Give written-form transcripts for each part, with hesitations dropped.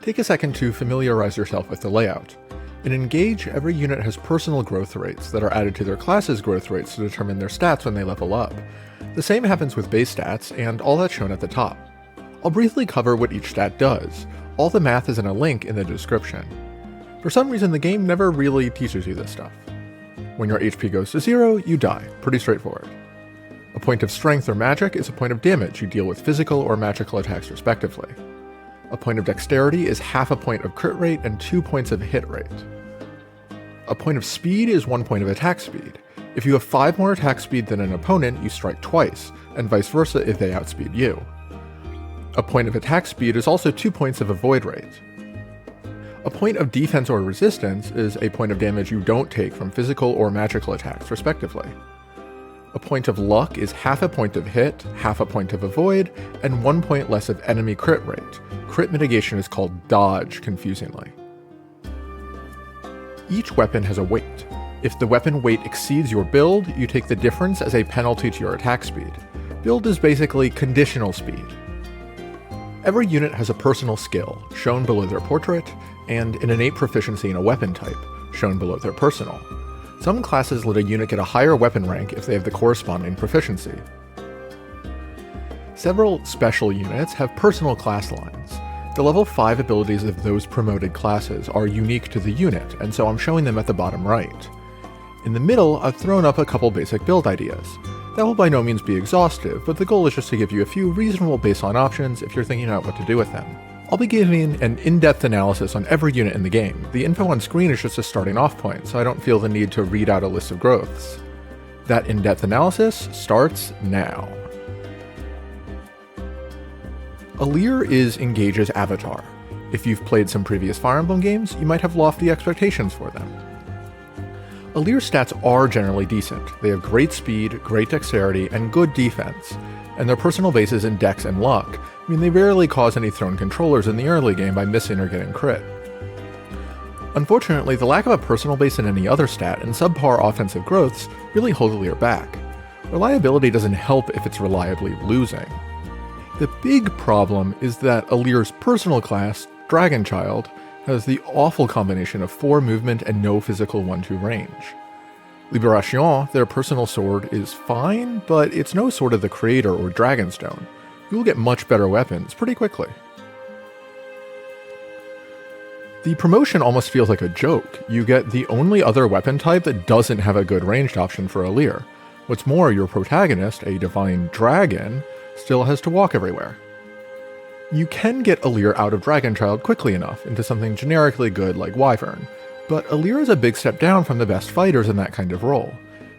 Take a second to familiarize yourself with the layout. In Engage, every unit has personal growth rates that are added to their class's growth rates to determine their stats when they level up. The same happens with base stats, and all that's shown at the top. I'll briefly cover what each stat does. All the math is in a link in the description. For some reason, the game never really teaches you this stuff. When your HP goes to 0, you die. Pretty straightforward. A point of strength or magic is a point of damage you deal with physical or magical attacks respectively. A point of dexterity is half a point of crit rate and 2 points of hit rate. A point of speed is 1 point of attack speed. If you have 5 more attack speed than an opponent, you strike twice, and vice versa if they outspeed you. A point of attack speed is also 2 points of avoid rate. A point of defense or resistance is a point of damage you don't take from physical or magical attacks, respectively. A point of luck is half a point of hit, half a point of avoid, and 1 point less of enemy crit rate. Crit mitigation is called dodge, confusingly. Each weapon has a weight. If the weapon weight exceeds your build, you take the difference as a penalty to your attack speed. Build is basically conditional speed. Every unit has a personal skill, shown below their portrait, and an innate proficiency in a weapon type, shown below their personal. Some classes let a unit get a higher weapon rank if they have the corresponding proficiency. Several special units have personal class lines. The level 5 abilities of those promoted classes are unique to the unit, and so I'm showing them at the bottom right. In the middle, I've thrown up a couple basic build ideas. That will by no means be exhaustive, but the goal is just to give you a few reasonable baseline options if you're thinking about what to do with them. I'll be giving an in-depth analysis on every unit in the game. The info on screen is just a starting off point, so I don't feel the need to read out a list of growths. That in-depth analysis starts now. Alear is Engage's avatar. If you've played some previous Fire Emblem games, you might have lofty expectations for them. Alear's stats are generally decent. They have great speed, great dexterity, and good defense, and their personal bases in dex and luck mean they rarely cause any thrown controllers in the early game by missing or getting crit. Unfortunately, the lack of a personal base in any other stat and subpar offensive growths really hold Alear back. Reliability doesn't help if it's reliably losing. The big problem is that Alear's personal class, Dragonchild, has the awful combination of 4 movement and no physical 1-2 range. Liberation, their personal sword, is fine, but it's no Sword of the Creator or Dragonstone. You will get much better weapons pretty quickly. The promotion almost feels like a joke. You get the only other weapon type that doesn't have a good ranged option for Alear. What's more, your protagonist, a divine dragon, still has to walk everywhere. You can get Alear out of Dragonchild quickly enough into something generically good like Wyvern, but Alear is a big step down from the best fighters in that kind of role.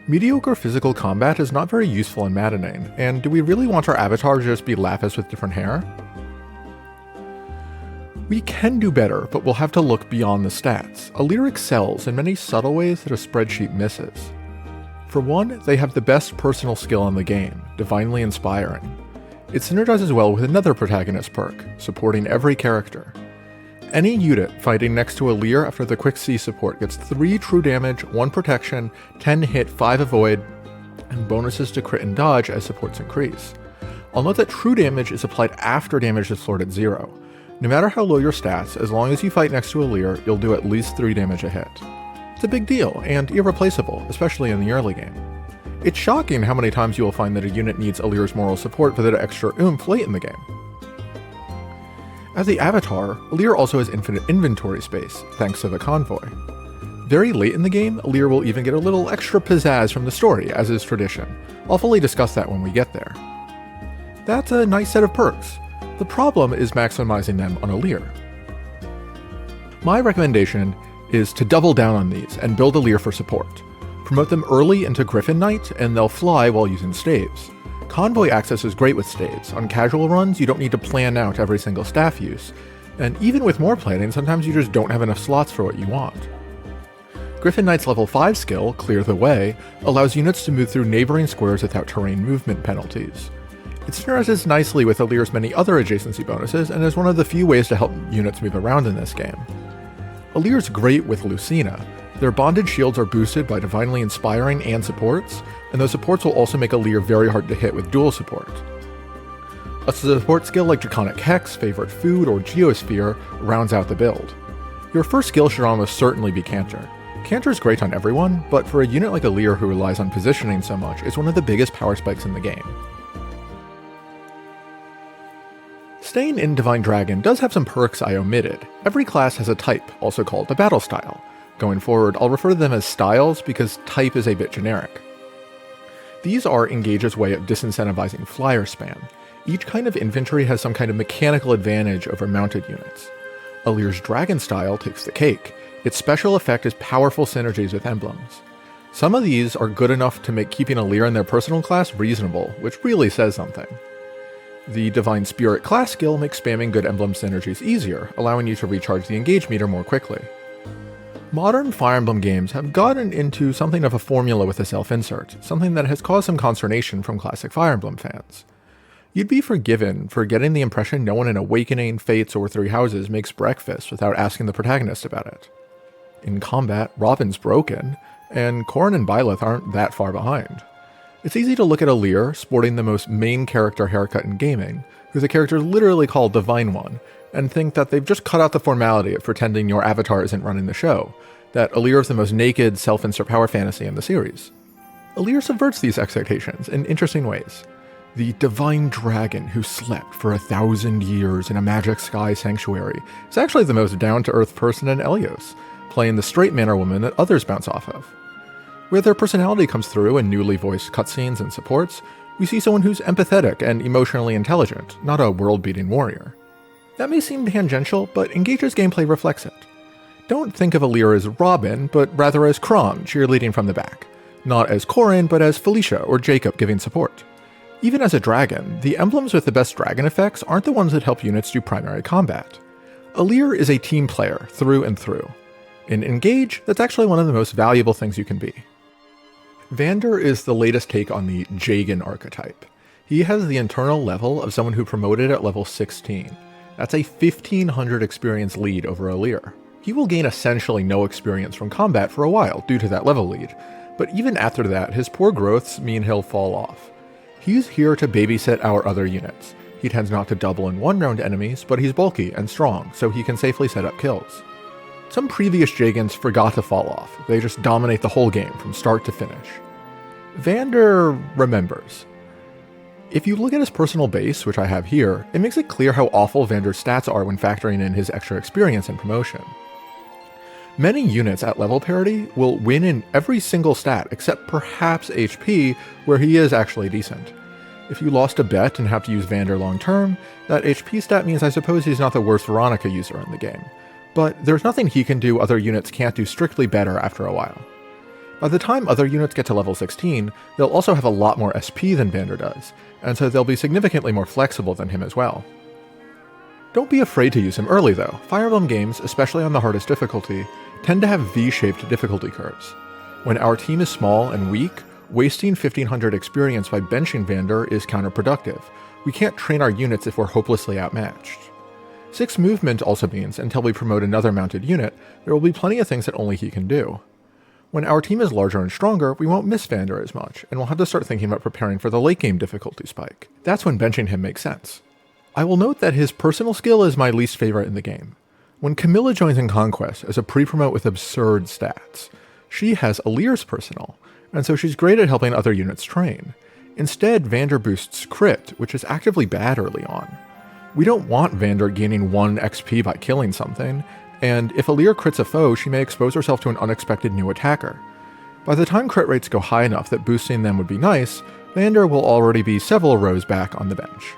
Mediocre physical combat is not very useful in maddening, and do we really want our avatar to just be Lapis with different hair? We can do better, but we'll have to look beyond the stats. Alear excels in many subtle ways that a spreadsheet misses. For one, they have the best personal skill in the game, Divinely Inspiring. It synergizes well with another protagonist perk, supporting every character. Any unit fighting next to Alear after the Quick C support gets 3 true damage, 1 protection, 10 hit, 5 avoid, and bonuses to crit and dodge as supports increase. I'll note that true damage is applied after damage is floored at 0. No matter how low your stats, as long as you fight next to Alear, you'll do at least 3 damage a hit. It's a big deal, and irreplaceable, especially in the early game. It's shocking how many times you will find that a unit needs Alear's moral support for that extra oomph late in the game. As the avatar, Alear also has infinite inventory space, thanks to the convoy. Very late in the game, Alear will even get a little extra pizzazz from the story, as is tradition. I'll fully discuss that when we get there. That's a nice set of perks. The problem is maximizing them on Alear. My recommendation is to double down on these and build Alear for support. Promote them early into Griffin Knight, and they'll fly while using staves. Convoy access is great with staves. On casual runs, you don't need to plan out every single staff use, and even with more planning, sometimes you just don't have enough slots for what you want. Griffin Knight's level 5 skill, Clear the Way, allows units to move through neighboring squares without terrain movement penalties. It synergizes nicely with Alear's many other adjacency bonuses, and is one of the few ways to help units move around in this game. Alear's great with Lucina. Their bonded shields are boosted by Divinely Inspiring and supports, and those supports will also make Alear very hard to hit with dual support. A support skill like Draconic Hex, Favorite Food, or Geosphere rounds out the build. Your first skill should almost certainly be Canter. Canter's great on everyone, but for a unit like Alear who relies on positioning so much, it's one of the biggest power spikes in the game. Staying in Divine Dragon does have some perks I omitted. Every class has a type, also called a battle style. Going forward, I'll refer to them as styles because type is a bit generic. These are Engage's way of disincentivizing flyer spam. Each kind of infantry has some kind of mechanical advantage over mounted units. Alear's Dragon style takes the cake. Its special effect is powerful synergies with emblems. Some of these are good enough to make keeping Alear in their personal class reasonable, which really says something. The Divine Spirit class skill makes spamming good emblem synergies easier, allowing you to recharge the engage meter more quickly. Modern Fire Emblem games have gotten into something of a formula with a self-insert, something that has caused some consternation from classic Fire Emblem fans. You'd be forgiven for getting the impression no one in Awakening, Fates, or Three Houses makes breakfast without asking the protagonist about it. In combat, Robin's broken, and Corrin and Byleth aren't that far behind. It's easy to look at Alear, sporting the most main character haircut in gaming, who the character is literally called Divine One, and think that they've just cut out the formality of pretending your avatar isn't running the show, that Alear is the most naked, self-insert power fantasy in the series. Alear subverts these expectations in interesting ways. The divine dragon who slept for 1,000 years in a magic sky sanctuary is actually the most down-to-earth person in Elyos, playing the straight manner woman that others bounce off of. Where their personality comes through in newly voiced cutscenes and supports, we see someone who's empathetic and emotionally intelligent, not a world-beating warrior. That may seem tangential, but Engage's gameplay reflects it. Don't think of Alear as Robin, but rather as Crom cheerleading from the back, not as Corrin, but as Felicia or Jacob giving support. Even as a dragon, the emblems with the best dragon effects aren't the ones that help units do primary combat. Alear is a team player through and through. In Engage, that's actually one of the most valuable things you can be. Vander is the latest take on the Jagan archetype. He has the internal level of someone who promoted at level 16. That's a 1500 experience lead over Alear. He will gain essentially no experience from combat for a while due to that level lead, but even after that, his poor growths mean he'll fall off. He's here to babysit our other units. He tends not to double in one-round enemies, but he's bulky and strong, so he can safely set up kills. Some previous Jagans forgot to fall off. They just dominate the whole game from start to finish. Vander remembers. If you look at his personal base, which I have here, it makes it clear how awful Vander's stats are when factoring in his extra experience and promotion. Many units at level parity will win in every single stat except perhaps HP, where he is actually decent. If you lost a bet and have to use Vander long term, that HP stat means I suppose he's not the worst Veronica user in the game. But there's nothing he can do other units can't do strictly better after a while. By the time other units get to level 16, they'll also have a lot more SP than Vander does, and so they'll be significantly more flexible than him as well. Don't be afraid to use him early though. Fire Emblem games, especially on the hardest difficulty, tend to have V-shaped difficulty curves. When our team is small and weak, wasting 1500 experience by benching Vander is counterproductive. We can't train our units if we're hopelessly outmatched. 6 movement also means, until we promote another mounted unit, there will be plenty of things that only he can do. When our team is larger and stronger, we won't miss Vander as much, and we'll have to start thinking about preparing for the late game difficulty spike. That's when benching him makes sense. I will note that his personal skill is my least favorite in the game. When Camilla joins in Conquest as a pre-promote with absurd stats, she has Alear's personal, and so she's great at helping other units train. Instead, Vander boosts crit, which is actively bad early on. We don't want Vander gaining 1 XP by killing something, and if Alear crits a foe, she may expose herself to an unexpected new attacker. By the time crit rates go high enough that boosting them would be nice, Vander will already be several rows back on the bench.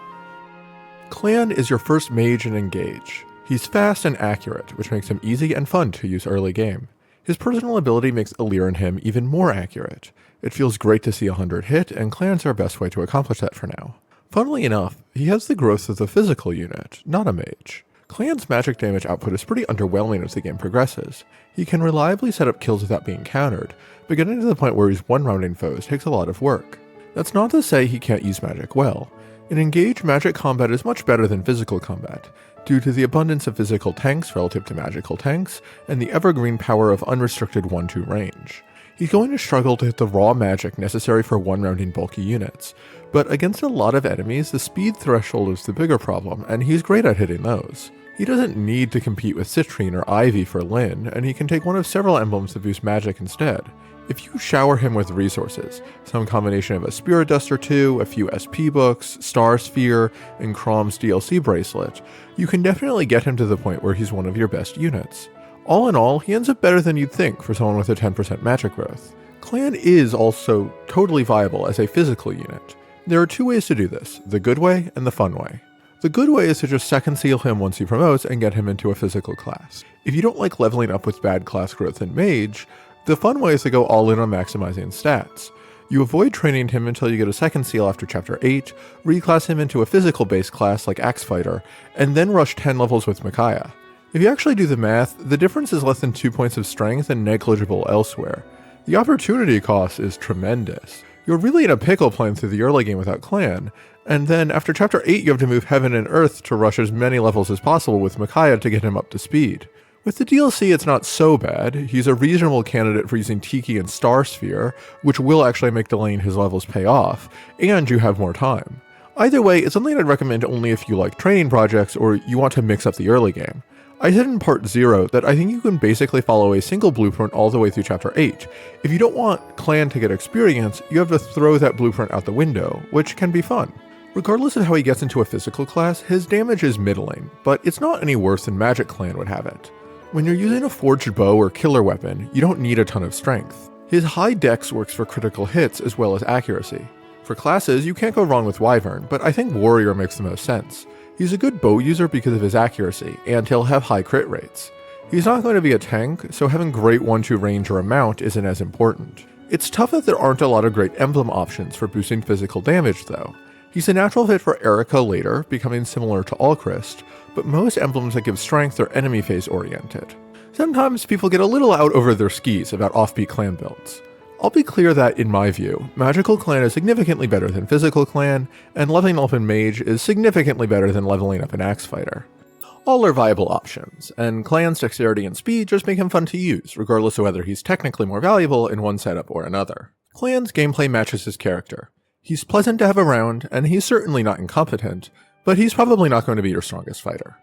Clanne is your first mage in Engage. He's fast and accurate, which makes him easy and fun to use early game. His personal ability makes Alear and him even more accurate. It feels great to see 100 hit, and Clanne's our best way to accomplish that for now. Funnily enough, he has the growth of the physical unit, not a mage. Clanne's magic damage output is pretty underwhelming as the game progresses. He can reliably set up kills without being countered, but getting to the point where he's one-rounding foes takes a lot of work. That's not to say he can't use magic well. In Engage, magic combat is much better than physical combat, due to the abundance of physical tanks relative to magical tanks, and the evergreen power of unrestricted 1-2 range. He's going to struggle to hit the raw magic necessary for one-rounding bulky units, but against a lot of enemies, the speed threshold is the bigger problem, and he's great at hitting those. He doesn't need to compete with Citrinne or Ivy for Lyn, and he can take one of several emblems to boost magic instead. If you shower him with resources, some combination of a Spirit Dust or two, a few SP books, Star Sphere, and Chrome's DLC bracelet, you can definitely get him to the point where he's one of your best units. All in all, he ends up better than you'd think for someone with a 10% magic growth. Clanne is also totally viable as a physical unit. There are two ways to do this, the good way and the fun way. The good way is to just second seal him once he promotes and get him into a physical class. If you don't like leveling up with bad class growth in Mage, the fun way is to go all in on maximizing stats. You avoid training him until you get a second seal after Chapter 8, reclass him into a physical-based class like Axe Fighter, and then rush 10 levels with Micaiah. If you actually do the math, the difference is less than 2 points of strength and negligible elsewhere. The opportunity cost is tremendous. You're really in a pickle playing through the early game without Clanne, and then after Chapter 8 you have to move Heaven and Earth to rush as many levels as possible with Micaiah to get him up to speed. With the DLC it's not so bad. He's a reasonable candidate for using Tiki and Star Sphere, which will actually make delaying his levels pay off, and you have more time. Either way, it's something I'd recommend only if you like training projects or you want to mix up the early game. I said in part 0 that I think you can basically follow a single blueprint all the way through Chapter 8. If you don't want Clanne to get experience, you have to throw that blueprint out the window, which can be fun. Regardless of how he gets into a physical class, his damage is middling, but it's not any worse than Magic Clanne would have it. When you're using a forged bow or killer weapon, you don't need a ton of strength. His high dex works for critical hits as well as accuracy. For classes, you can't go wrong with Wyvern, but I think Warrior makes the most sense. He's a good bow user because of his accuracy, and he'll have high crit rates. He's not going to be a tank, so having great 1-2 range or a mount isn't as important. It's tough that there aren't a lot of great emblem options for boosting physical damage though. He's a natural fit for Erica later, becoming similar to Alcryst, but most emblems that give strength are enemy phase oriented. Sometimes people get a little out over their skis about offbeat Clanne builds. I'll be clear that, in my view, Magical Clanne is significantly better than Physical Clanne, and leveling up in Mage is significantly better than leveling up in Axe Fighter. All are viable options, and Clanne's dexterity and speed just make him fun to use, regardless of whether he's technically more valuable in one setup or another. Clanne's gameplay matches his character. He's pleasant to have around, and he's certainly not incompetent, but he's probably not going to be your strongest fighter.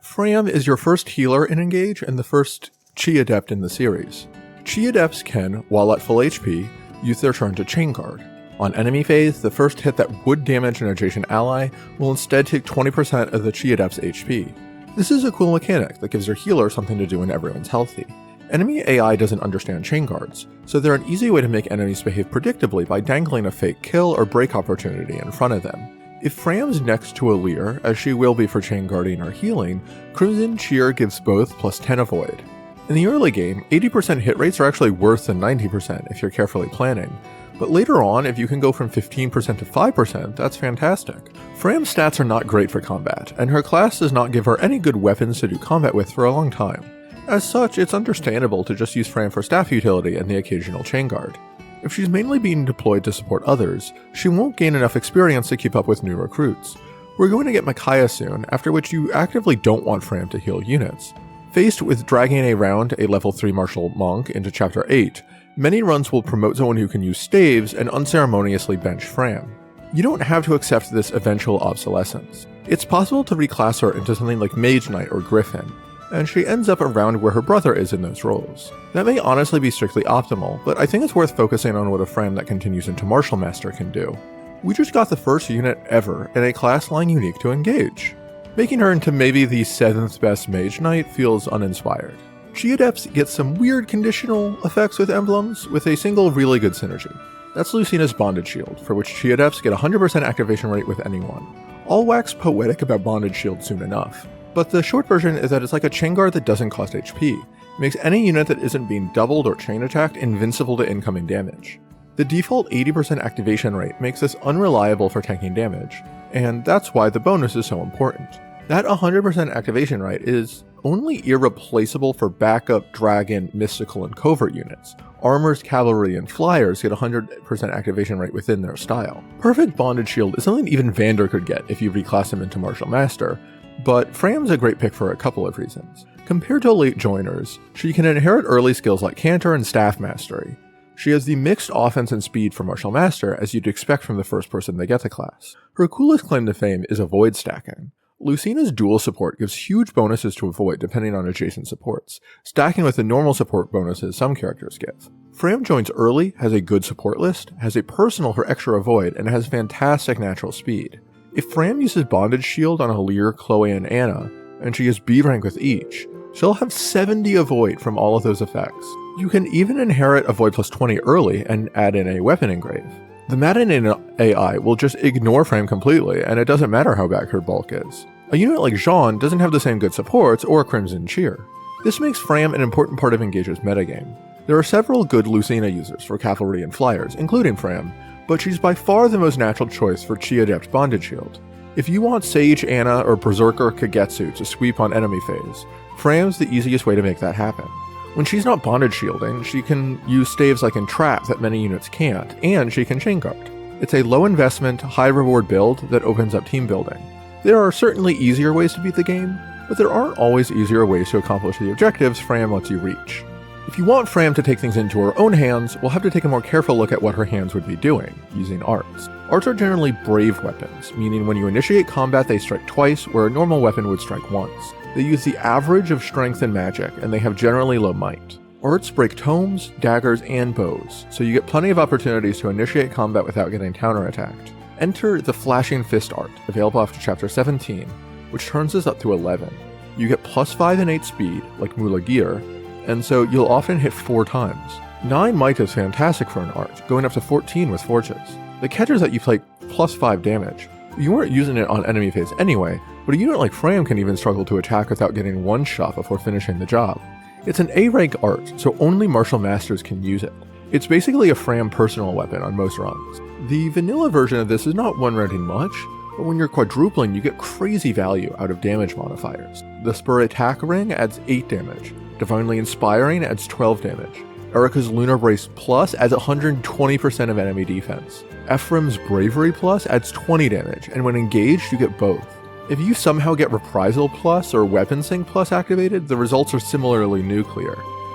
Framme is your first healer in Engage and the first Chi Adept in the series. Chi Adepts can, while at full HP, use their turn to Chain Guard. On enemy phase, the first hit that would damage an adjacent ally will instead take 20% of the Chi Adept's HP. This is a cool mechanic that gives your healer something to do when everyone's healthy. Enemy AI doesn't understand Chain Guards, so they're an easy way to make enemies behave predictably by dangling a fake kill or break opportunity in front of them. If Framme's next to Alear, as she will be for Chain Guarding or healing, Crimson Cheer gives both plus 10 avoid. In the early game, 80% hit rates are actually worse than 90% if you're carefully planning, but later on, if you can go from 15% to 5%, that's fantastic. Framme's stats are not great for combat, and her class does not give her any good weapons to do combat with for a long time. As such, it's understandable to just use Framme for staff utility and the occasional Chain Guard. If she's mainly being deployed to support others, she won't gain enough experience to keep up with new recruits. We're going to get Micaiah soon, after which you actively don't want Framme to heal units. Faced with dragging around a level 3 martial monk into Chapter 8, many runs will promote someone who can use staves and unceremoniously bench Framme. You don't have to accept this eventual obsolescence. It's possible to reclass her into something like Mage Knight or Griffin, and she ends up around where her brother is in those roles. That may honestly be strictly optimal, but I think it's worth focusing on what a Framme that continues into Martial Master can do. We just got the first unit ever in a class line unique to Engage. Making her into maybe the 7th best Mage Knight feels uninspired. Chi Adepts get some weird conditional effects with emblems, with a single really good synergy. That's Lucina's Bondage Shield, for which Chi Adepts get 100% activation rate with anyone. I'll wax poetic about Bondage Shield soon enough, but the short version is that it's like a Chain Guard that doesn't cost HP. It makes any unit that isn't being doubled or chain attacked invincible to incoming damage. The default 80% activation rate makes this unreliable for tanking damage, and that's why the bonus is so important. That 100% activation rate is only irreplaceable for backup Dragon, Mystical, and Covert units. Armors, Cavalry, and Flyers get 100% activation rate within their style. Perfect Bondage Shield is something even Vander could get if you reclass him into Martial Master, but Framme's a great pick for a couple of reasons. Compared to late joiners, she can inherit early skills like Canter and Staff Mastery. She has the mixed offense and speed for Martial Master as you'd expect from the first person they get the class. Her coolest claim to fame is avoid stacking. Lucina's dual support gives huge bonuses to avoid depending on adjacent supports, stacking with the normal support bonuses some characters give. Framme joins early, has a good support list, has a personal for extra avoid, and has fantastic natural speed. If Framme uses Bondage Shield on Alear, Chloé, and Anna, and she is B rank with each, she'll have 70 avoid from all of those effects. You can even inherit avoid plus 20 early and add in a weapon engrave. The Madden AI will just ignore Framme completely, and it doesn't matter how bad her bulk is. A unit like Jean doesn't have the same good supports or Crimson Cheer. This makes Framme an important part of Engage's metagame. There are several good Lucina users for cavalry and flyers, including Framme, but she's by far the most natural choice for Chi Adept Bondage Shield. If you want Sage, Anna, or Berserker Kagetsu to sweep on enemy phase, Framme's the easiest way to make that happen. When she's not bondage shielding, she can use staves like Entrap that many units can't, and she can chain guard. It's a low investment, high reward build that opens up team building. There are certainly easier ways to beat the game, but there aren't always easier ways to accomplish the objectives Framme lets you reach. If you want Framme to take things into her own hands, we'll have to take a more careful look at what her hands would be doing, using arts. Arts are generally brave weapons, meaning when you initiate combat they strike twice, where a normal weapon would strike once. They use the average of strength and magic, and they have generally low might. Arts break tomes, daggers, and bows, so you get plenty of opportunities to initiate combat without getting counterattacked. Enter the Flashing Fist art, available after chapter 17, which turns this up to 11. You get plus 5 innate speed, like Mula Gear, and so you'll often hit 4 times. 9 might is fantastic for an art, going up to 14 with forges. The catch is that you take plus 5 damage. You weren't using it on enemy phase anyway, but a unit like Framme can even struggle to attack without getting one shot before finishing the job. It's an A-rank art, so only Martial Masters can use it. It's basically a Framme personal weapon on most runs. The vanilla version of this is not one-rounding much, but when you're quadrupling you get crazy value out of damage modifiers. The Spur Attack Ring adds 8 damage, Divinely Inspiring adds 12 damage, Erica's Lunar Brace Plus adds 120% of enemy defense, Ephraim's Bravery Plus adds 20 damage, and when engaged you get both. If you somehow get Reprisal Plus or Weapon Sync Plus activated, the results are similarly nuclear.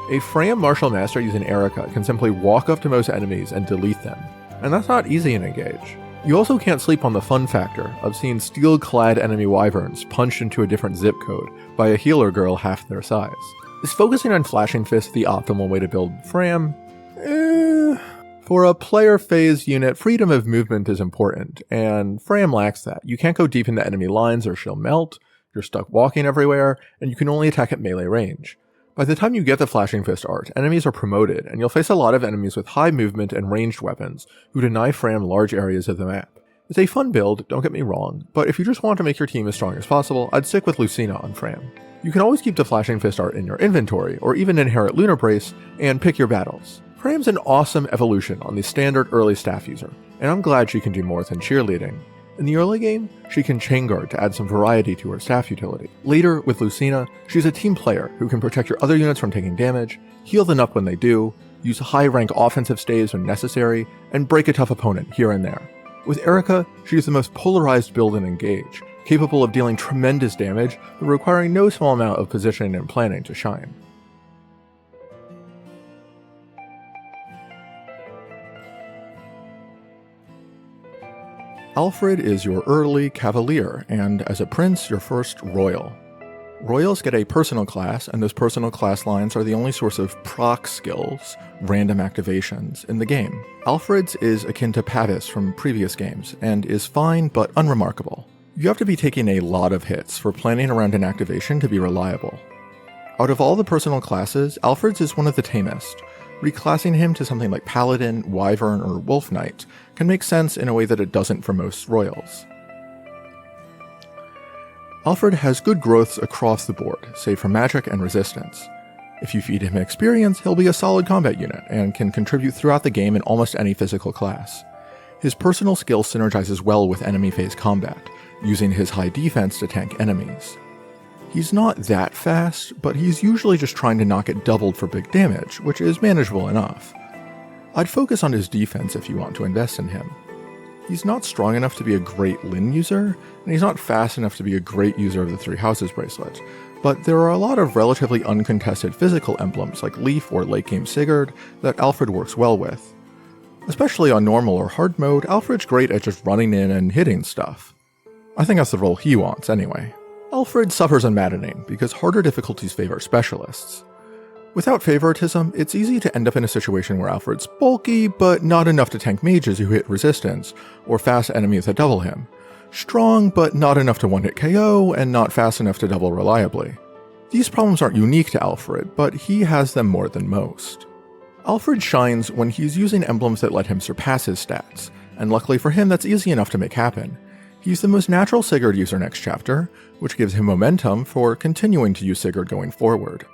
A Framme Martial Master using Erica can simply walk up to most enemies and delete them, and that's not easy in Engage. You also can't sleep on the fun factor of seeing steel-clad enemy wyverns punched into a different zip code by a healer girl half their size. Is focusing on Flashing Fist the optimal way to build Framme? For a player phase unit, freedom of movement is important, and Framme lacks that. You can't go deep into enemy lines or she'll melt, you're stuck walking everywhere, and you can only attack at melee range. By the time you get the Flashing Fist art, enemies are promoted, and you'll face a lot of enemies with high movement and ranged weapons who deny Framme large areas of the map. It's a fun build, don't get me wrong, but if you just want to make your team as strong as possible, I'd stick with Lucina on Framme. You can always keep the Flashing Fist art in your inventory, or even inherit Lunar Brace, and pick your battles. Framme's an awesome evolution on the standard early staff user, and I'm glad she can do more than cheerleading. In the early game, she can chain guard to add some variety to her staff utility. Later, with Lucina, she's a team player who can protect your other units from taking damage, heal them up when they do, use high-rank offensive staves when necessary, and break a tough opponent here and there. With Erica, she's the most polarized build in Engage, capable of dealing tremendous damage, but requiring no small amount of positioning and planning to shine. Alfred is your early Cavalier, and as a prince, your first Royal. Royals get a personal class, and those personal class lines are the only source of proc skills, random activations, in the game. Alfred's is akin to Pavis from previous games, and is fine but unremarkable. You have to be taking a lot of hits for planning around an activation to be reliable. Out of all the personal classes, Alfred's is one of the tamest. Reclassing him to something like Paladin, Wyvern, or Wolf Knight can make sense in a way that it doesn't for most Royals. Alfred has good growths across the board, save for magic and resistance. If you feed him experience, he'll be a solid combat unit, and can contribute throughout the game in almost any physical class. His personal skill synergizes well with enemy phase combat, using his high defense to tank enemies. He's not that fast, but he's usually just trying to not get doubled for big damage, which is manageable enough. I'd focus on his defense if you want to invest in him. He's not strong enough to be a great Lyn user, and he's not fast enough to be a great user of the Three Houses bracelet, but there are a lot of relatively uncontested physical emblems like Leaf or late game Sigurd that Alfred works well with. Especially on normal or hard mode, Alfred's great at just running in and hitting stuff. I think that's the role he wants anyway. Alfred suffers on maddening because harder difficulties favor specialists. Without favoritism, it's easy to end up in a situation where Alfred's bulky, but not enough to tank mages who hit resistance, or fast enemies that double him. Strong, but not enough to one-hit KO, and not fast enough to double reliably. These problems aren't unique to Alfred, but he has them more than most. Alfred shines when he's using emblems that let him surpass his stats, and luckily for him that's easy enough to make happen. He's the most natural Sigurd user next chapter, which gives him momentum for continuing to use Sigurd going forward.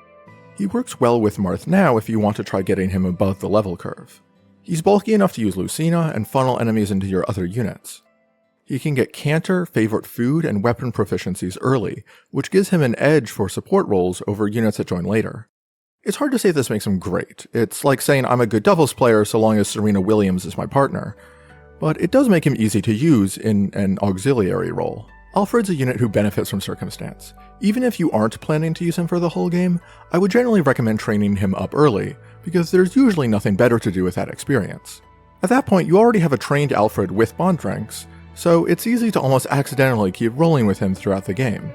He works well with Marth now if you want to try getting him above the level curve. He's bulky enough to use Lucina and funnel enemies into your other units. He can get Canter, favorite food, and weapon proficiencies early, which gives him an edge for support roles over units that join later. It's hard to say this makes him great. It's like saying I'm a good doubles player so long as Serena Williams is my partner. But it does make him easy to use in an auxiliary role. Alfred's a unit who benefits from circumstance. Even if you aren't planning to use him for the whole game, I would generally recommend training him up early, because there's usually nothing better to do with that experience. At that point, you already have a trained Alfred with bond ranks, so it's easy to almost accidentally keep rolling with him throughout the game.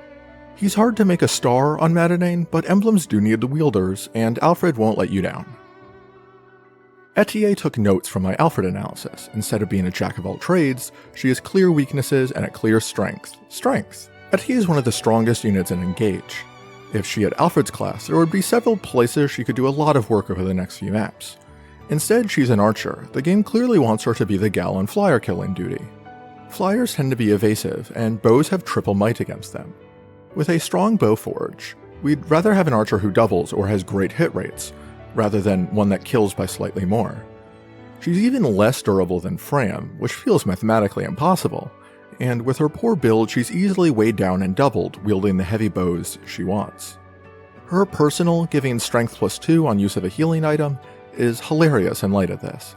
He's hard to make a star on Madadain, but emblems do need the wielders, and Alfred won't let you down. Etie took notes from my Alfred analysis. Instead of being a jack of all trades, she has clear weaknesses and a clear strength. Strength! Etie is one of the strongest units in Engage. If she had Alfred's class, there would be several places she could do a lot of work over the next few maps. Instead, she's an archer. The game clearly wants her to be the gal on flyer killing duty. Flyers tend to be evasive, and bows have triple might against them. With a strong bow forge, we'd rather have an archer who doubles or has great hit rates, rather than one that kills by slightly more. She's even less durable than Framme, which feels mathematically impossible, and with her poor build she's easily weighed down and doubled wielding the heavy bows she wants. Her personal giving strength +2 on use of a healing item is hilarious in light of this.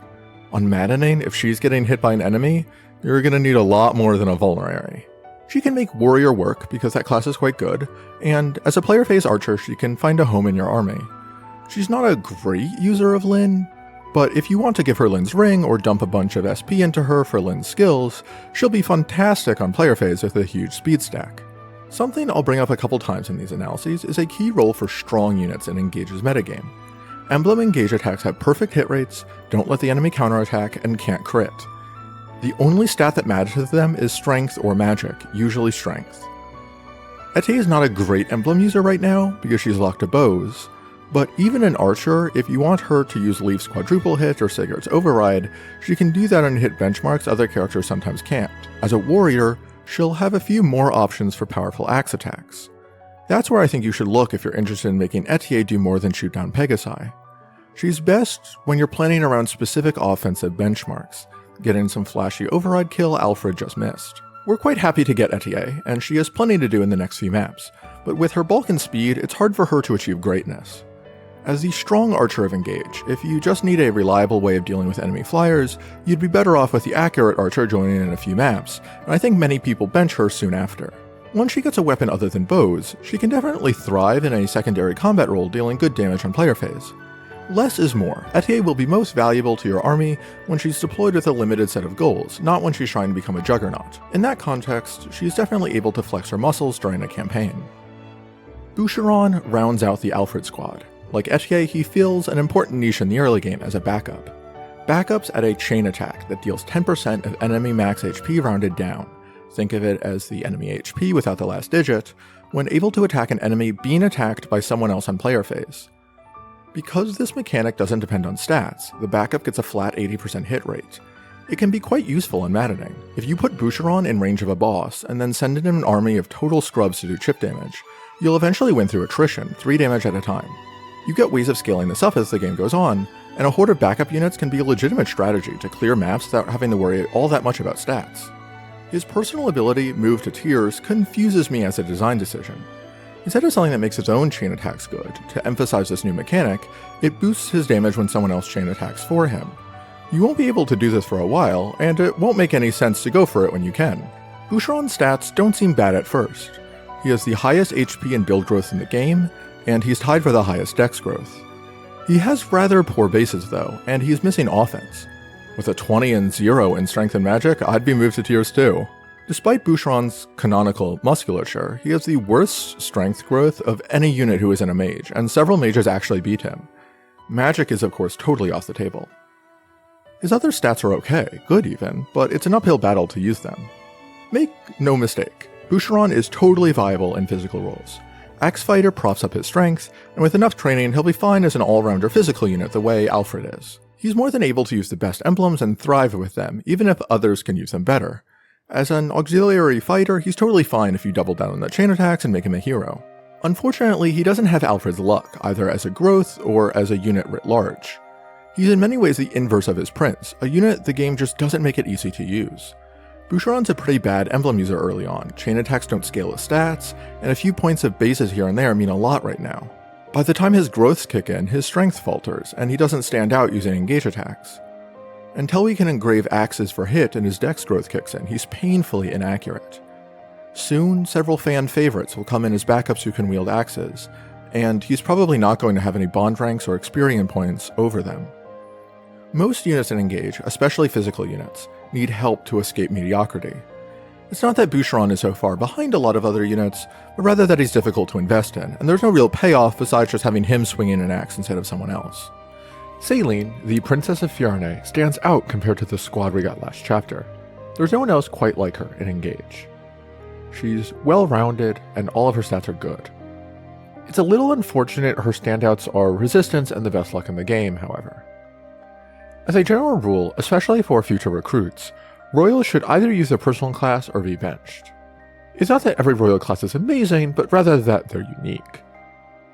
On Madadain, if she's getting hit by an enemy, you're gonna need a lot more than a vulnerary. She can make warrior work because that class is quite good, and as a player phase archer she can find a home in your army. She's not a great user of Lyn, but if you want to give her Lyn's ring or dump a bunch of SP into her for Lyn's skills, she'll be fantastic on player phase with a huge speed stack. Something I'll bring up a couple times in these analyses is a key role for strong units in Engage's metagame. Emblem Engage attacks have perfect hit rates, don't let the enemy counterattack, and can't crit. The only stat that matters to them is strength or magic, usually strength. Etie is not a great emblem user right now because she's locked to bows, but even an archer, if you want her to use Leaf's quadruple hit or Sigurd's override, she can do that and hit benchmarks other characters sometimes can't. As a warrior, she'll have a few more options for powerful axe attacks. That's where I think you should look if you're interested in making Etie do more than shoot down Pegasi. She's best when you're planning around specific offensive benchmarks, getting some flashy override kill Alfred just missed. We're quite happy to get Etie, and she has plenty to do in the next few maps, but with her bulk and speed, it's hard for her to achieve greatness. As the strong archer of Engage, if you just need a reliable way of dealing with enemy flyers, you'd be better off with the accurate archer joining in a few maps, and I think many people bench her soon after. Once she gets a weapon other than bows, she can definitely thrive in a secondary combat role dealing good damage on player phase. Less is more. Etie will be most valuable to your army when she's deployed with a limited set of goals, not when she's trying to become a juggernaut. In that context, she's definitely able to flex her muscles during a campaign. Boucheron rounds out the Alfred squad. Like Etie, he fills an important niche in the early game as a backup. Backups add a chain attack that deals 10% of enemy max HP rounded down. Think of it as the enemy HP without the last digit, when able to attack an enemy being attacked by someone else on player phase. Because this mechanic doesn't depend on stats, the backup gets a flat 80% hit rate. It can be quite useful in Madadain. If you put Boucheron in range of a boss, and then send in an army of total scrubs to do chip damage, you'll eventually win through attrition, 3 damage at a time. You get ways of scaling this up as the game goes on, and a horde of backup units can be a legitimate strategy to clear maps without having to worry all that much about stats. His personal ability, Move to Tears, confuses me as a design decision. Instead of something that makes its own chain attacks good, to emphasize this new mechanic, it boosts his damage when someone else chain attacks for him. You won't be able to do this for a while, and it won't make any sense to go for it when you can. Boucheron's stats don't seem bad at first. He has the highest HP and build growth in the game, and he's tied for the highest dex growth. He has rather poor bases though, and he's missing offense. With a 20 and 0 in strength and magic, I'd be moved to tiers 2. Despite Boucheron's canonical musculature, he has the worst strength growth of any unit who isn't a mage, and several mages actually beat him. Magic is of course totally off the table. His other stats are okay, good even, but it's an uphill battle to use them. Make no mistake, Boucheron is totally viable in physical roles. Axe Fighter props up his strength, and with enough training he'll be fine as an all-rounder physical unit the way Alfred is. He's more than able to use the best emblems and thrive with them, even if others can use them better. As an auxiliary fighter, he's totally fine if you double down on the chain attacks and make him a hero. Unfortunately, he doesn't have Alfred's luck, either as a growth or as a unit writ large. He's in many ways the inverse of his prince, a unit the game just doesn't make it easy to use. Boucheron's a pretty bad emblem user early on, chain attacks don't scale his stats, and a few points of bases here and there mean a lot right now. By the time his growths kick in, his strength falters, and he doesn't stand out using engage attacks. Until he can engrave axes for hit and his dex growth kicks in, he's painfully inaccurate. Soon, several fan favorites will come in as backups who can wield axes, and he's probably not going to have any bond ranks or experience points over them. Most units in Engage, especially physical units, need help to escape mediocrity. It's not that Boucheron is so far behind a lot of other units, but rather that he's difficult to invest in, and there's no real payoff besides just having him swinging an axe instead of someone else. Céline, the Princess of Fiarne, stands out compared to the squad we got last chapter. There's no one else quite like her in Engage. She's well-rounded, and all of her stats are good. It's a little unfortunate her standouts are Resistance and the best luck in the game, however. As a general rule, especially for future recruits, Royals should either use their personal class or be benched. It's not that every Royal class is amazing, but rather that they're unique.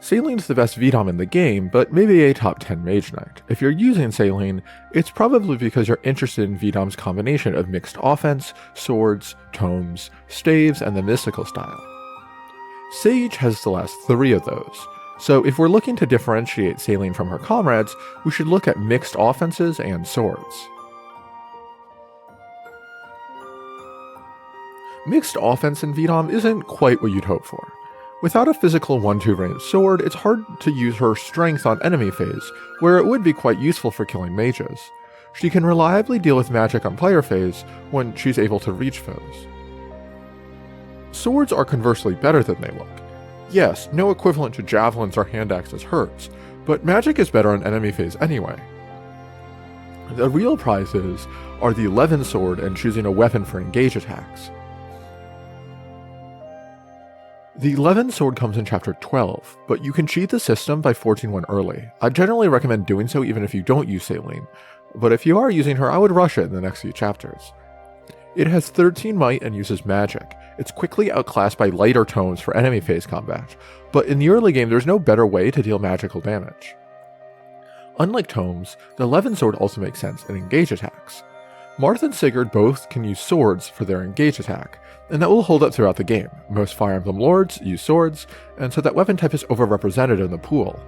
Céline's the best VDOM in the game, but maybe a top 10 Mage Knight. If you're using Céline, it's probably because you're interested in VDOM's combination of mixed offense, swords, tomes, staves, and the mystical style. Sage has the last 3 of those, so if we're looking to differentiate Céline from her comrades, we should look at mixed offenses and swords. Mixed offense in VDOM isn't quite what you'd hope for. Without a physical 1-2 ranged sword, it's hard to use her strength on enemy phase, where it would be quite useful for killing mages. She can reliably deal with magic on player phase when she's able to reach foes. Swords are conversely better than they look. Yes, no equivalent to javelins or hand axes hurts, but magic is better on enemy phase anyway. The real prizes are the Levin sword and choosing a weapon for engage attacks. The Levin sword comes in chapter 12, but you can cheat the system by forging one early. I generally recommend doing so even if you don't use Céline, but if you are using her, I would rush it in the next few chapters. It has 13 might and uses magic. It's quickly outclassed by lighter tomes for enemy phase combat, but in the early game there's no better way to deal magical damage. Unlike tomes, the Levin sword also makes sense in engage attacks. Marth and Sigurd both can use swords for their engage attack, and that will hold up throughout the game. Most Fire Emblem lords use swords, and so that weapon type is overrepresented in the pool.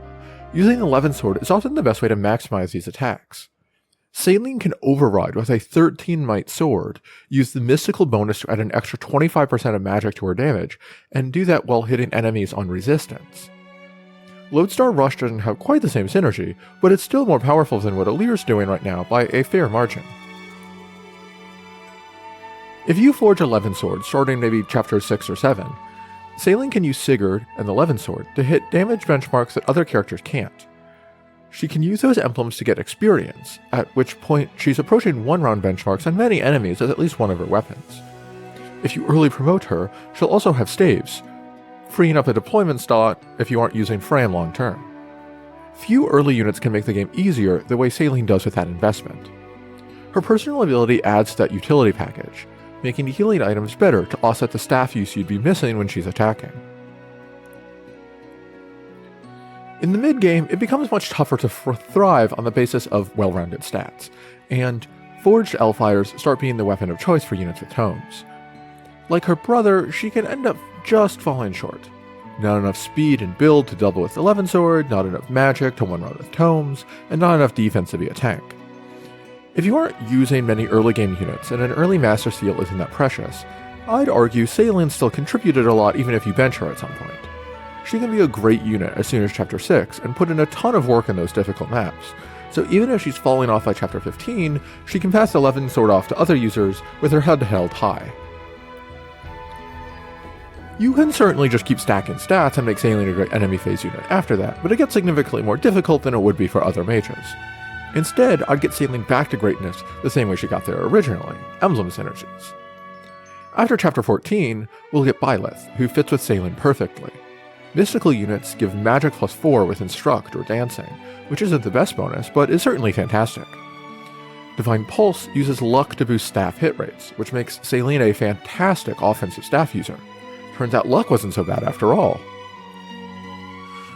Using the Levin sword is often the best way to maximize these attacks. Céline can override with a 13 might sword, use the mystical bonus to add an extra 25% of magic to her damage, and do that while hitting enemies on resistance. Lodestar Rush doesn't have quite the same synergy, but it's still more powerful than what Alear's doing right now by a fair margin. If you forge a Levin sword starting maybe chapter 6 or 7, Céline can use Sigurd and the Levin sword to hit damage benchmarks that other characters can't. She can use those emblems to get experience, at which point she's approaching 1-round benchmarks on many enemies with at least one of her weapons. If you early promote her, she'll also have staves, freeing up a deployment slot if you aren't using Framme long term. Few early units can make the game easier the way Céline does with that investment. Her personal ability adds to that utility package, making healing items better to offset the staff use you'd be missing when she's attacking. In the mid-game, it becomes much tougher to thrive on the basis of well-rounded stats, and forged Elfires start being the weapon of choice for units with tomes. Like her brother, she can end up just falling short. Not enough speed and build to double with the Levin sword, not enough magic to one-round with tomes, and not enough defense to be a tank. If you aren't using many early game units and an early Master Seal isn't that precious, I'd argue Céline still contributed a lot even if you bench her at some point. She can be a great unit as soon as Chapter 6 and put in a ton of work in those difficult maps, so even if she's falling off by Chapter 15, she can pass 11 Sword off to other users with her head held high. You can certainly just keep stacking stats and make Céline a great enemy phase unit after that, but it gets significantly more difficult than it would be for other mages. Instead, I'd get Céline back to greatness the same way she got there originally, emblem synergies. After Chapter 14, we'll get Byleth, who fits with Céline perfectly. Mystical units give magic +4 with Instruct or Dancing, which isn't the best bonus, but is certainly fantastic. Divine Pulse uses luck to boost staff hit rates, which makes Céline a fantastic offensive staff user. Turns out luck wasn't so bad after all.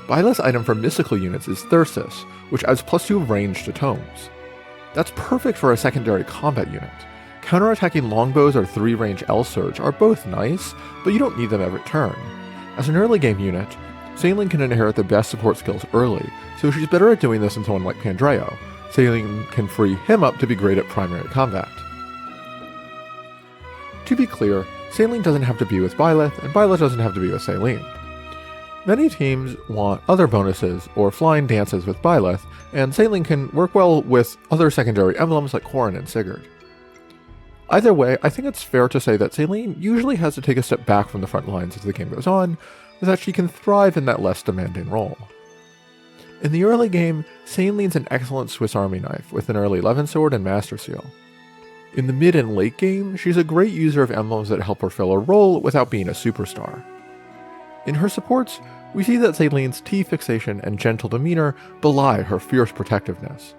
Byleth's item for mystical units is Thyrsus, which adds +2 range to tomes. That's perfect for a secondary combat unit. Counterattacking longbows or 3-range L-Surge are both nice, but you don't need them every turn. As an early game unit, Céline can inherit the best support skills early, so she's better at doing this than someone like Pandreo. Céline can free him up to be great at primary combat. To be clear, Céline doesn't have to be with Byleth, and Byleth doesn't have to be with Céline. Many teams want other bonuses or flying dances with Byleth, and Céline can work well with other secondary emblems like Corrin and Sigurd. Either way, I think it's fair to say that Céline usually has to take a step back from the front lines as the game goes on, but that she can thrive in that less demanding role. In the early game, Céline's an excellent Swiss Army knife with an early 11 sword and Master Seal. In the mid and late game, she's a great user of emblems that help her fill a role without being a superstar. In her supports, we see that Céline's T-fixation and gentle demeanor belie her fierce protectiveness.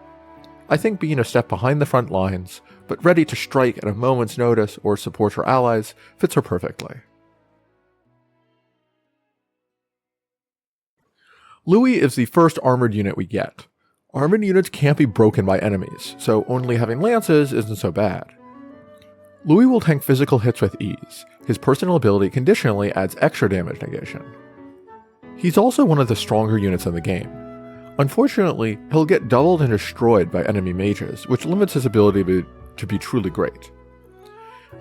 I think being a step behind the front lines, but ready to strike at a moment's notice or support her allies, fits her perfectly. Louis is the first armored unit we get. Armored units can't be broken by enemies, so only having lances isn't so bad. Louis will tank physical hits with ease. His personal ability conditionally adds extra damage negation. He's also one of the stronger units in the game. Unfortunately, he'll get doubled and destroyed by enemy mages, which limits his ability to be truly great.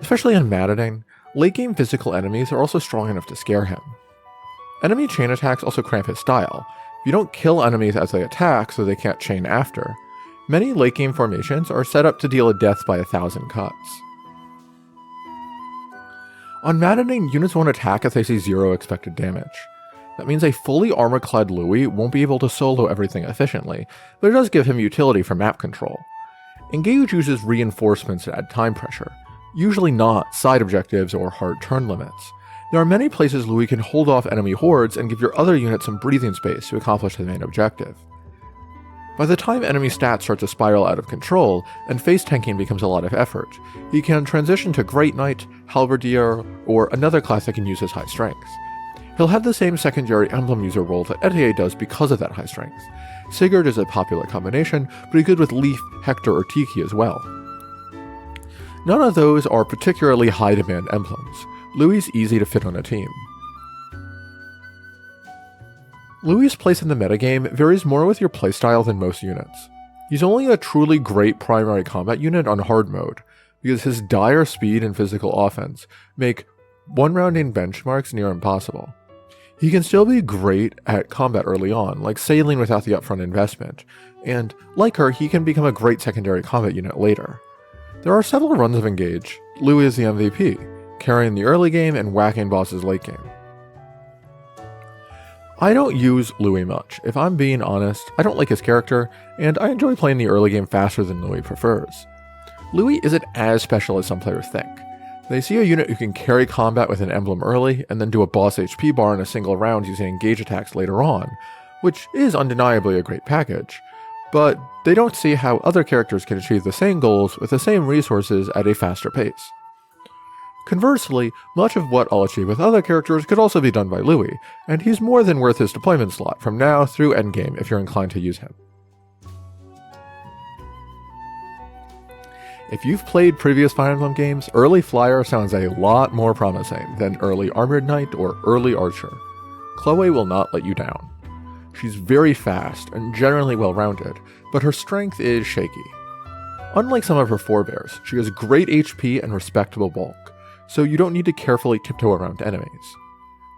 Especially on Maddening, late game physical enemies are also strong enough to scare him. Enemy chain attacks also cramp his style. If you don't kill enemies as they attack so they can't chain after, many late game formations are set up to deal a death by 1,000 cuts. On Maddening, units won't attack if they see 0 expected damage. That means a fully armor-clad Louis won't be able to solo everything efficiently, but it does give him utility for map control. Engage uses reinforcements to add time pressure, usually not side objectives or hard turn limits. There are many places Louis can hold off enemy hordes and give your other units some breathing space to accomplish the main objective. By the time enemy stats start to spiral out of control and face tanking becomes a lot of effort, he can transition to Great Knight, Halberdier, or another class that can use his high strength. He'll have the same secondary emblem user role that Etie does because of that high strength. Sigurd is a popular combination, but he's good with Leaf, Hector, or Tiki as well. None of those are particularly high demand emblems. Louis is easy to fit on a team. Louis' place in the metagame varies more with your playstyle than most units. He's only a truly great primary combat unit on hard mode, because his dire speed and physical offense make one-rounding benchmarks near impossible. He can still be great at combat early on, like Céline without the upfront investment, and like her, he can become a great secondary combat unit later. There are several runs of Engage. Louis is the MVP, carrying the early game and whacking bosses late game. I don't use Louis much. If I'm being honest, I don't like his character, and I enjoy playing the early game faster than Louis prefers. Louis isn't as special as some players think. They see a unit who can carry combat with an emblem early, and then do a boss HP bar in a single round using engage attacks later on, which is undeniably a great package, but they don't see how other characters can achieve the same goals with the same resources at a faster pace. Conversely, much of what I'll achieve with other characters could also be done by Louis, and he's more than worth his deployment slot from now through endgame if you're inclined to use him. If you've played previous Fire Emblem games, early Flyer sounds a lot more promising than early Armored Knight or early Archer. Chloé will not let you down. She's very fast and generally well-rounded, but her strength is shaky. Unlike some of her forebears, she has great HP and respectable bulk, so you don't need to carefully tiptoe around enemies.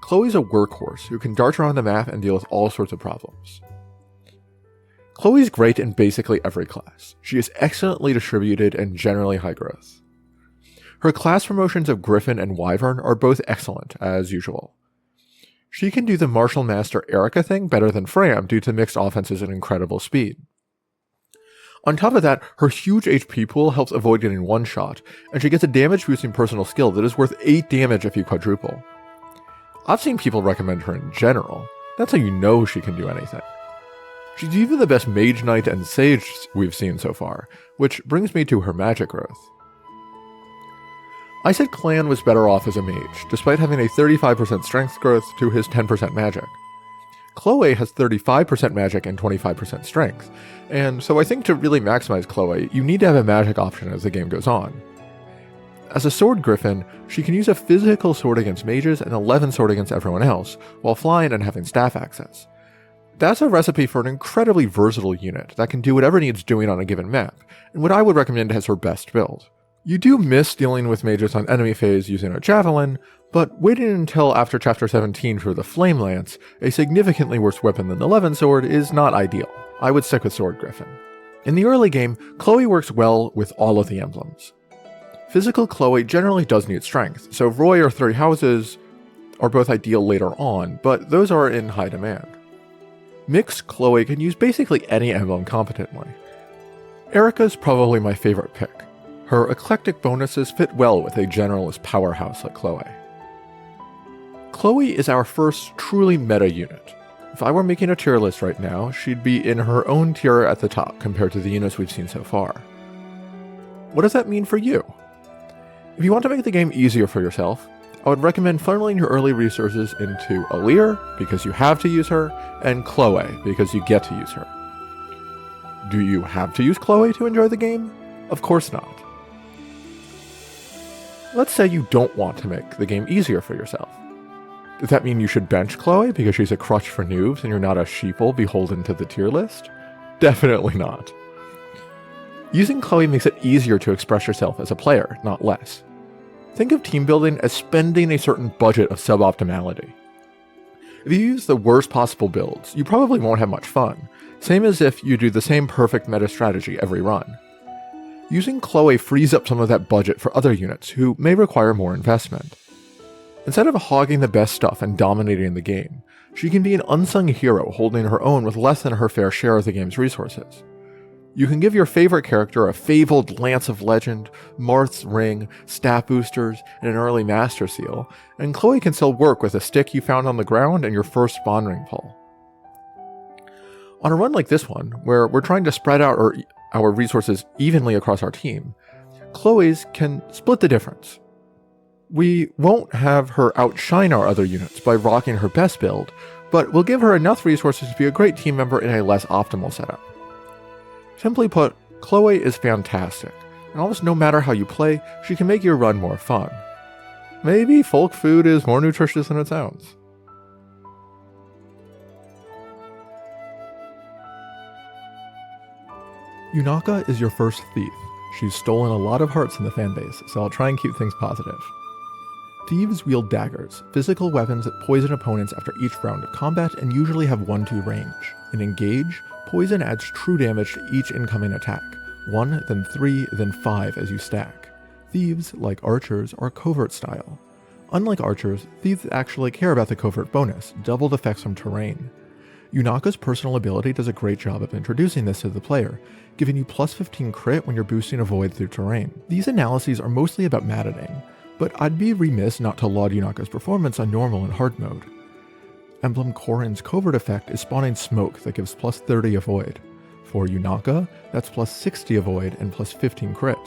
Chloé's a workhorse who can dart around the map and deal with all sorts of problems. Chloé's great in basically every class. She is excellently distributed and generally high growth. Her class promotions of Griffin and Wyvern are both excellent, as usual. She can do the Martial Master Erica thing better than Framme due to mixed offenses and incredible speed. On top of that, her huge HP pool helps avoid getting one-shot, and she gets a damage-boosting personal skill that is worth 8 damage if you quadruple. I've seen people recommend her in general. That's how you know she can do anything. She's even the best Mage Knight and Sage we've seen so far, which brings me to her magic growth. I said Clanne was better off as a mage, despite having a 35% strength growth to his 10% magic. Chloé has 35% magic and 25% strength, and so I think to really maximize Chloé, you need to have a magic option as the game goes on. As a sword griffin, she can use a physical sword against mages and a 11 sword against everyone else, while flying and having staff access. That's a recipe for an incredibly versatile unit that can do whatever it needs doing on a given map, and what I would recommend as her best build. You do miss dealing with mages on enemy phase using a javelin, but waiting until after chapter 17 for the Flame Lance, a significantly worse weapon than the 11 sword, is not ideal. I would stick with Sword Griffin. In the early game, Chloé works well with all of the emblems. Physical Chloé generally does need strength, so Roy or Three Houses are both ideal later on, but those are in high demand. Mixed Chloé can use basically any emblem competently. Erica's probably my favorite pick. Her eclectic bonuses fit well with a generalist powerhouse like Chloé. Chloé is our first truly meta unit. If I were making a tier list right now, she'd be in her own tier at the top compared to the units we've seen so far. What does that mean for you? If you want to make the game easier for yourself, I would recommend funneling your early resources into Alear, because you have to use her, and Chloé, because you get to use her. Do you have to use Chloé to enjoy the game? Of course not. Let's say you don't want to make the game easier for yourself. Does that mean you should bench Chloé because she's a crutch for noobs and you're not a sheeple beholden to the tier list? Definitely not. Using Chloé makes it easier to express yourself as a player, not less. Think of team building as spending a certain budget of suboptimality. If you use the worst possible builds, you probably won't have much fun, same as if you do the same perfect meta strategy every run. Using Chloé frees up some of that budget for other units who may require more investment. Instead of hogging the best stuff and dominating the game, she can be an unsung hero holding her own with less than her fair share of the game's resources. You can give your favorite character a fabled Lance of Legend, Marth's Ring, stat boosters, and an early Master Seal, and Chloé can still work with a stick you found on the ground and your first spawn ring pull. On a run like this one, where we're trying to spread out our resources evenly across our team, Chloé's can split the difference. We won't have her outshine our other units by rocking her best build, but we'll give her enough resources to be a great team member in a less optimal setup. Simply put, Chloé is fantastic, and almost no matter how you play, she can make your run more fun. Maybe folk food is more nutritious than it sounds. Yunaka is your first thief. She's stolen a lot of hearts in the fanbase, so I'll try and keep things positive. Thieves wield daggers, physical weapons that poison opponents after each round of combat and usually have 1-2 range. In Engage, poison adds true damage to each incoming attack, 1, then 3, then 5 as you stack. Thieves, like archers, are covert style. Unlike archers, thieves actually care about the covert bonus, doubled effects from terrain. Yunaka's personal ability does a great job of introducing this to the player, giving you plus 15 crit when you're boosting a void through terrain. These analyses are mostly about maddening, but I'd be remiss not to laud Yunaka's performance on normal and hard mode. Emblem Corrin's covert effect is spawning smoke that gives plus 30 avoid. For Yunaka, that's plus 60 avoid and plus 15 crit.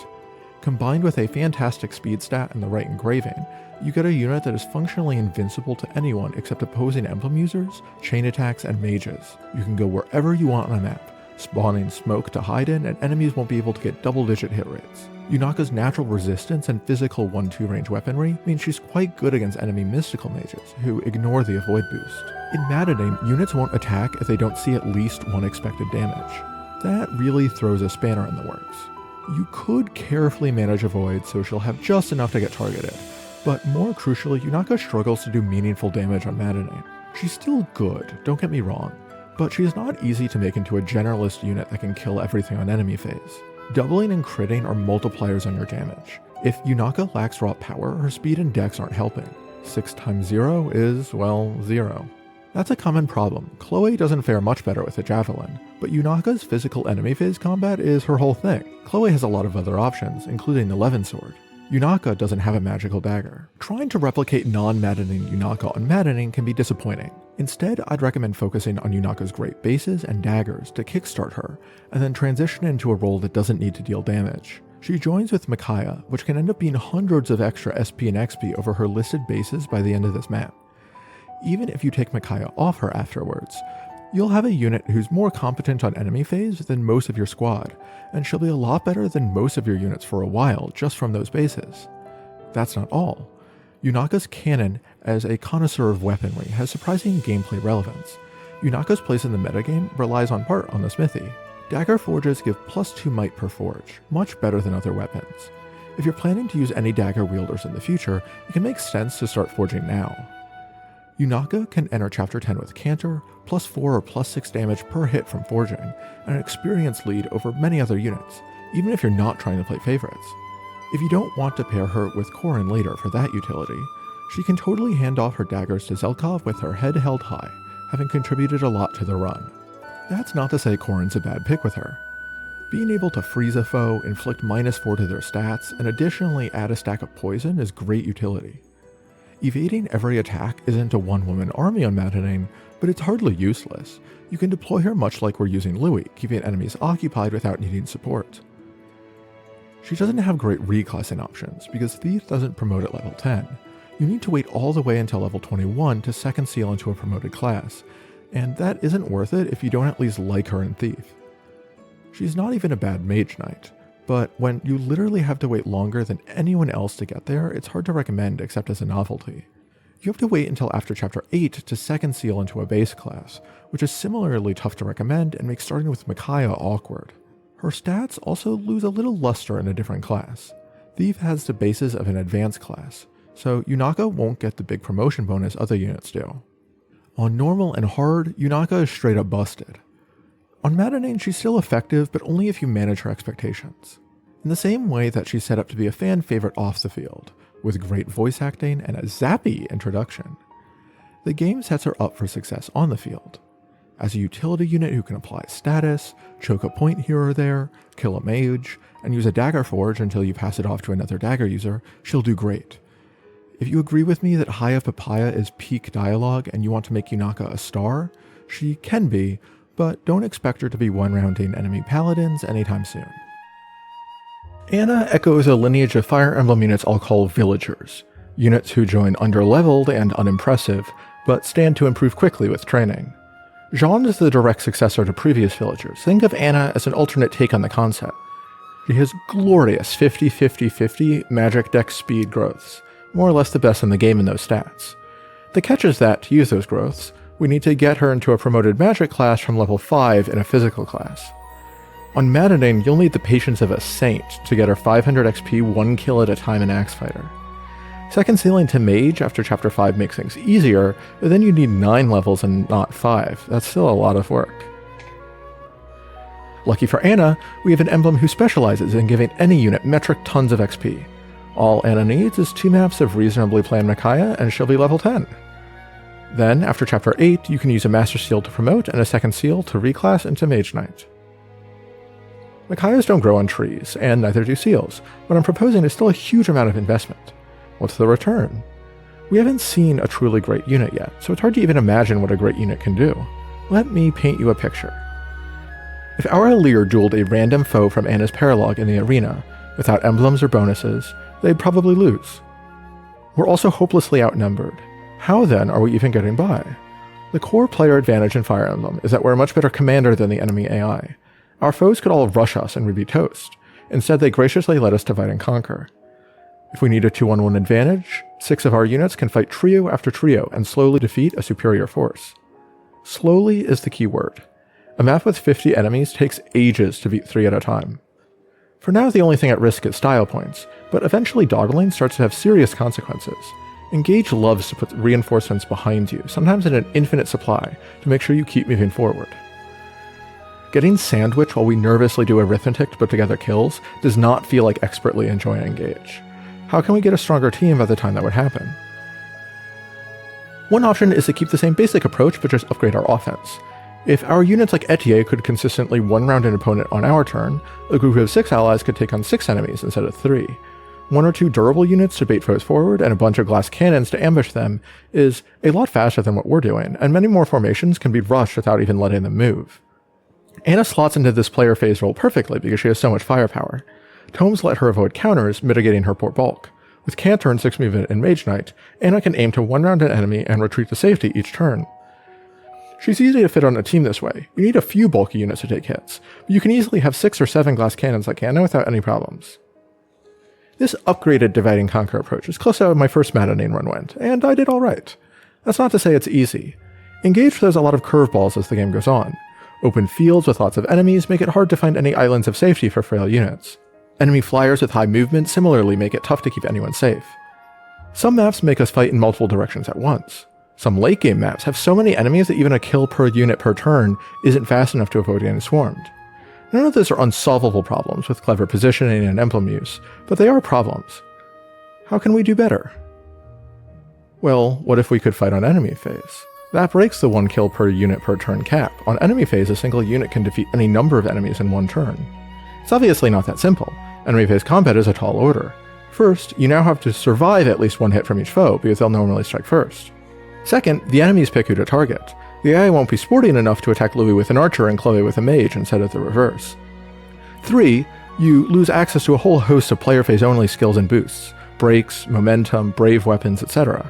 Combined with a fantastic speed stat and the right engraving, you get a unit that is functionally invincible to anyone except opposing emblem users, chain attacks, and mages. You can go wherever you want on a map, spawning smoke to hide in, and enemies won't be able to get double-digit hit rates. Yunaka's natural resistance and physical 1-2 range weaponry means she's quite good against enemy mystical mages, who ignore the avoid boost. In maddening, units won't attack if they don't see at least one expected damage. That really throws a spanner in the works. You could carefully manage avoid so she'll have just enough to get targeted, but more crucially, Yunaka struggles to do meaningful damage on Maddening. She's still good, don't get me wrong, but she is not easy to make into a generalist unit that can kill everything on enemy phase. Doubling and critting are multipliers on your damage. If Yunaka lacks raw power, her speed and dex aren't helping. 6 times 0 is, well, 0. That's a common problem. Chloé doesn't fare much better with a javelin, but Yunaka's physical enemy phase combat is her whole thing. Chloé has a lot of other options, including the Levin sword. Yunaka doesn't have a magical dagger. Trying to replicate non-maddening Yunaka on maddening can be disappointing. Instead, I'd recommend focusing on Yunaka's great bases and daggers to kickstart her, and then transition into a role that doesn't need to deal damage. She joins with Micaiah, which can end up being hundreds of extra SP and XP over her listed bases by the end of this map. Even if you take Micaiah off her afterwards, you'll have a unit who's more competent on enemy phase than most of your squad, and she'll be a lot better than most of your units for a while just from those bases. That's not all. Yunaka's cannon as a connoisseur of weaponry has surprising gameplay relevance. Yunaka's place in the metagame relies on part on the smithy. Dagger forges give +2 might per forge, much better than other weapons. If you're planning to use any dagger wielders in the future, it can make sense to start forging now. Yunaka can enter Chapter 10 with Canter, +4 or +6 damage per hit from forging, and an experience lead over many other units, even if you're not trying to play favorites. If you don't want to pair her with Corrin later for that utility, she can totally hand off her daggers to Zelkov with her head held high, having contributed a lot to the run. That's not to say Corrin's a bad pick with her. Being able to freeze a foe, inflict -4 to their stats, and additionally add a stack of poison is great utility. Evading every attack isn't a one-woman army on Maddening, but it's hardly useless. You can deploy her much like we're using Louis, keeping enemies occupied without needing support. She doesn't have great reclassing options, because Thief doesn't promote at level 10. You need to wait all the way until level 21 to second seal into a promoted class, and that isn't worth it if you don't at least like her in Thief. She's not even a bad mage knight, but when you literally have to wait longer than anyone else to get there, it's hard to recommend except as a novelty. You have to wait until after Chapter 8 to second seal into a base class, which is similarly tough to recommend and makes starting with Micaiah awkward. Her stats also lose a little luster in a different class. Thief has the bases of an advanced class, so Yunaka won't get the big promotion bonus other units do. On normal and hard, Yunaka is straight up busted. On Maddening, she's still effective, but only if you manage her expectations. In the same way that she's set up to be a fan favorite off the field, with great voice acting and a zappy introduction. The game sets her up for success on the field. As a utility unit who can apply status, choke a point here or there, kill a mage, and use a dagger forge until you pass it off to another dagger user, she'll do great. If you agree with me that High of Papaya is peak dialogue and you want to make Yunaka a star, she can be, but don't expect her to be one-rounding enemy paladins anytime soon. Anna echoes a lineage of Fire Emblem units I'll call villagers, units who join underleveled and unimpressive, but stand to improve quickly with training. Jeanne is the direct successor to previous villagers. Think of Anna as an alternate take on the concept. She has glorious 50-50-50 magic dex speed growths, more or less the best in the game in those stats. The catch is that, to use those growths, we need to get her into a promoted magic class from level 5 in a physical class. On Maddening, you'll need the patience of a saint to get her 500 XP 1 kill at a time in Axe Fighter. Second sealing to Mage after Chapter 5 makes things easier, but then you need 9 levels and not 5. That's still a lot of work. Lucky for Anna, we have an emblem who specializes in giving any unit metric tons of XP. All Anna needs is 2 maps of reasonably planned Micaiah, and she'll be level 10. Then, after Chapter 8, you can use a Master Seal to promote and a second seal to reclass into Mage Knight. Micaiahs don't grow on trees, and neither do seals. What I'm proposing is still a huge amount of investment. What's the return? We haven't seen a truly great unit yet, so it's hard to even imagine what a great unit can do. Let me paint you a picture. If our Alear dueled a random foe from Anna's Paralog in the arena, without emblems or bonuses, they'd probably lose. We're also hopelessly outnumbered. How then are we even getting by? The core player advantage in Fire Emblem is that we're a much better commander than the enemy AI. Our foes could all rush us and we'd be toast. Instead, they graciously let us divide and conquer. If we need a 2-on-1 advantage, 6 of our units can fight trio after trio and slowly defeat a superior force. Slowly is the key word. A map with 50 enemies takes ages to beat 3 at a time. For now, the only thing at risk is style points, but eventually dawdling starts to have serious consequences. Engage loves to put reinforcements behind you, sometimes in an infinite supply, to make sure you keep moving forward. Getting sandwiched while we nervously do arithmetic to put together kills does not feel like expertly enjoying Engage. How can we get a stronger team by the time that would happen? One option is to keep the same basic approach but just upgrade our offense. If our units like Etie could consistently one-round an opponent on our turn, a group of 6 allies could take on 6 enemies instead of 3. 1 or 2 durable units to bait foes forward and a bunch of glass cannons to ambush them is a lot faster than what we're doing, and many more formations can be rushed without even letting them move. Anna slots into this player phase role perfectly because she has so much firepower. Tomes let her avoid counters, mitigating her poor bulk. With Cantor and 6 movement and Mage Knight, Anna can aim to one-round an enemy and retreat to safety each turn. She's easy to fit on a team this way. You need a few bulky units to take hits, but you can easily have 6 or 7 glass cannons like Anna without any problems. This upgraded divide and conquer approach is close to how my first Maddening run went, and I did alright. That's not to say it's easy. Engage throws a lot of curveballs as the game goes on. Open fields with lots of enemies make it hard to find any islands of safety for frail units. Enemy flyers with high movement similarly make it tough to keep anyone safe. Some maps make us fight in multiple directions at once. Some late game maps have so many enemies that even a kill per unit per turn isn't fast enough to avoid getting swarmed. None of those are unsolvable problems with clever positioning and emblem use, but they are problems. How can we do better? Well, what if we could fight on enemy phase? That breaks the 1 kill per unit per turn cap. On enemy phase, a single unit can defeat any number of enemies in 1 turn. It's obviously not that simple. Enemy phase combat is a tall order. First, you now have to survive at least 1 hit from each foe, because they'll normally strike first. Second, the enemies pick who to target. The AI won't be sporting enough to attack Louis with an archer and Chloé with a mage instead of the reverse. 3, you lose access to a whole host of player phase only skills and boosts, breaks, momentum, brave weapons, etc.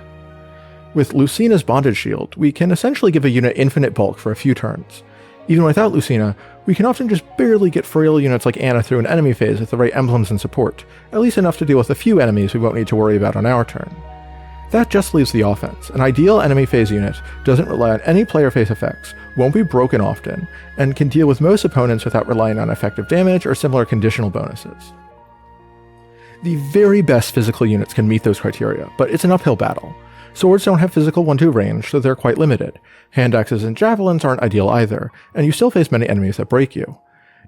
With Lucina's bondage shield, we can essentially give a unit infinite bulk for a few turns. Even without Lucina, we can often just barely get frail units like Anna through an enemy phase with the right emblems and support, at least enough to deal with a few enemies we won't need to worry about on our turn. That just leaves the offense. An ideal enemy phase unit doesn't rely on any player phase effects, won't be broken often, and can deal with most opponents without relying on effective damage or similar conditional bonuses. The very best physical units can meet those criteria, but it's an uphill battle. Swords don't have physical 1-2 range, so they're quite limited. Hand axes and javelins aren't ideal either, and you still face many enemies that break you.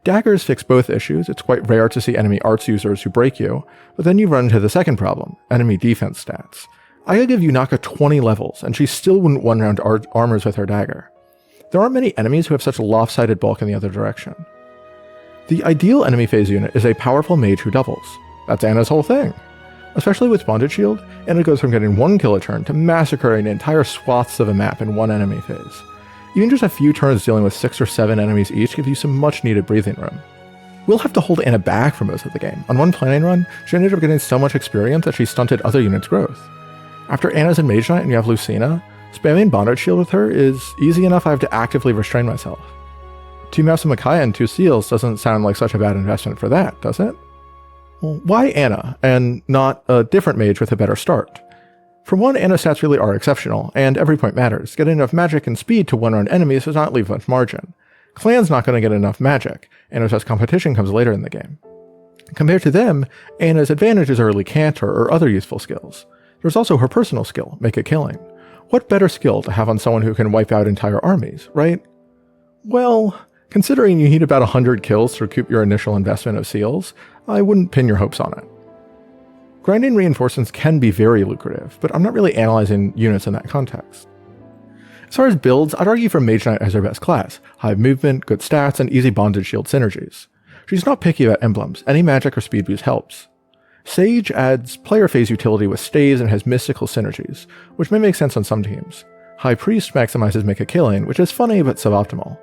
Daggers fix both issues. It's quite rare to see enemy arts users who break you, but then you run into the second problem, enemy defense stats. I could give Yunaka 20 levels, and she still wouldn't one-round armors with her dagger. There aren't many enemies who have such a lopsided bulk in the other direction. The ideal enemy phase unit is a powerful mage who doubles. That's Anna's whole thing. Especially with Bondage Shield, Anna goes from getting 1 kill a turn to massacring entire swaths of a map in 1 enemy phase. Even just a few turns dealing with 6 or 7 enemies each give you some much needed breathing room. We'll have to hold Anna back for most of the game. On one planning run, she ended up getting so much experience that she stunted other units' growth. After Anna's in Mage Knight and you have Lucina, spamming Bondage Shield with her is easy enough I have to actively restrain myself. 2 maps of Micaiah and 2 Seals doesn't sound like such a bad investment for that, does it? Well, why Anna, and not a different mage with a better start? For one, Anna's stats really are exceptional, and every point matters. Getting enough magic and speed to one-round enemies does not leave much margin. Clanne's not going to get enough magic, Anna's best competition comes later in the game. Compared to them, Anna's advantage is early Cantor or other useful skills. There's also her personal skill, Make a Killing. What better skill to have on someone who can wipe out entire armies, right? Well, considering you need about 100 kills to recoup your initial investment of Seals, I wouldn't pin your hopes on it. Grinding reinforcements can be very lucrative, but I'm not really analyzing units in that context. As far as builds, I'd argue for Mage Knight as her best class, high movement, good stats, and easy bondage shield synergies. She's not picky about emblems, any magic or speed boost helps. Sage adds player phase utility with stays and has mystical synergies, which may make sense on some teams. High Priest maximizes Make a Killing, which is funny but suboptimal.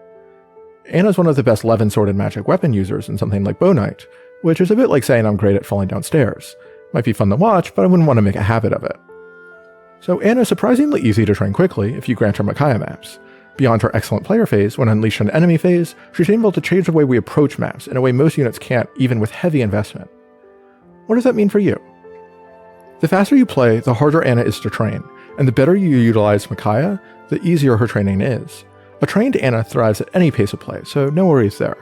Anna's one of the best Levin-sorted magic weapon users in something like Bow Knight, which is a bit like saying I'm great at falling down stairs. Might be fun to watch, but I wouldn't want to make a habit of it. So Anna's surprisingly easy to train quickly if you grant her Micaiah maps. Beyond her excellent player phase, when unleashed on enemy phase, she's able to change the way we approach maps in a way most units can't, even with heavy investment. What does that mean for you? The faster you play, the harder Anna is to train, and the better you utilize Micaiah, the easier her training is. A trained Anna thrives at any pace of play, so no worries there.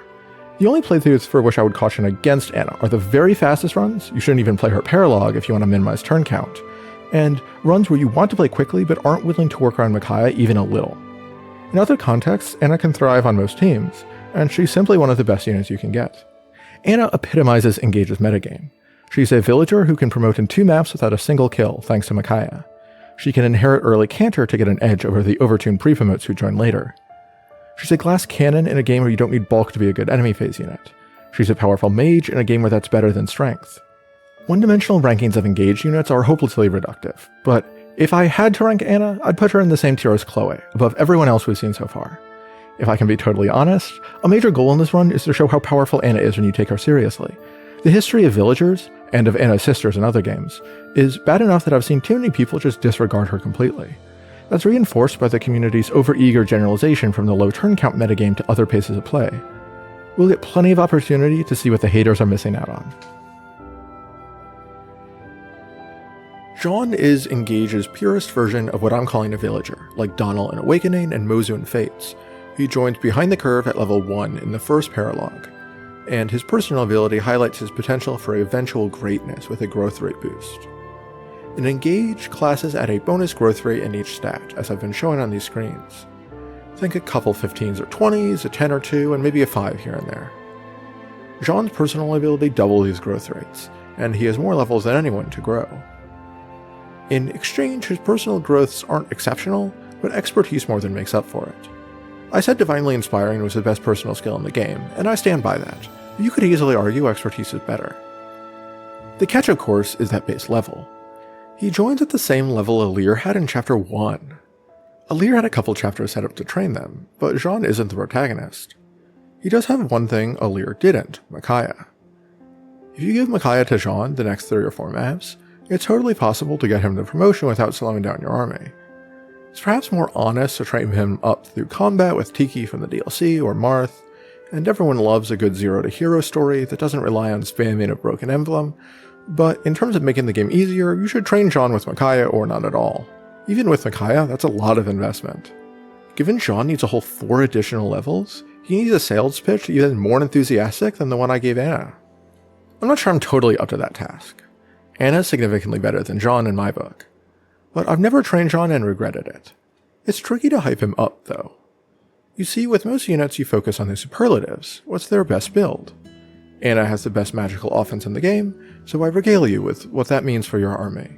The only playthroughs for which I would caution against Anna are the very fastest runs, you shouldn't even play her paralog if you want to minimize turn count, and runs where you want to play quickly but aren't willing to work around Micaiah even a little. In other contexts, Anna can thrive on most teams, and she's simply one of the best units you can get. Anna epitomizes Engage's metagame. She's a villager who can promote in 2 maps without a single kill thanks to Micaiah. She can inherit early canter to get an edge over the overtuned pre-promotes who join later. She's a glass cannon in a game where you don't need bulk to be a good enemy phase unit. She's a powerful mage in a game where that's better than strength. One-dimensional rankings of Engage units are hopelessly reductive, but if I had to rank Anna, I'd put her in the same tier as Chloé, above everyone else we've seen so far. If I can be totally honest, a major goal in this run is to show how powerful Anna is when you take her seriously. The history of villagers, and of Anna's sisters in other games, is bad enough that I've seen too many people just disregard her completely. That's reinforced by the community's overeager generalization from the low turn count metagame to other paces of play. We'll get plenty of opportunity to see what the haters are missing out on. Jean is Engage's purest version of what I'm calling a villager, like Donnell in Awakening and Mozu in Fates. He joins behind the curve at level 1 in the first paralog, and his personal ability highlights his potential for eventual greatness with a growth rate boost. In Engage, classes add a bonus growth rate in each stat, as I've been showing on these screens. Think a couple 15s or 20s, a 10 or 2, and maybe a 5 here and there. Jean's personal ability doubles these growth rates, and he has more levels than anyone to grow. In exchange, his personal growths aren't exceptional, but expertise more than makes up for it. I said Divinely Inspiring was the best personal skill in the game, and I stand by that. You could easily argue expertise is better. The catch, of course, is that base level. He joins at the same level Alear had in Chapter 1. Alear had a couple chapters set up to train them, but Jean isn't the protagonist. He does have one thing Alear didn't, Micaiah. If you give Micaiah to Jean the next 3 or 4 maps, it's totally possible to get him the promotion without slowing down your army. It's perhaps more honest to train him up through combat with Tiki from the DLC or Marth, and everyone loves a good zero to hero story that doesn't rely on spamming a broken emblem, but in terms of making the game easier, you should train Jean with Micaiah or not at all. Even with Micaiah, that's a lot of investment. Given Jean needs a whole 4 additional levels, he needs a sales pitch even more enthusiastic than the one I gave Anna. I'm not sure I'm totally up to that task. Anna's significantly better than Jean in my book, but I've never trained Jean and regretted it. It's tricky to hype him up, though. You see, with most units you focus on the superlatives. What's their best build? Anna has the best magical offense in the game, so I regale you with what that means for your army.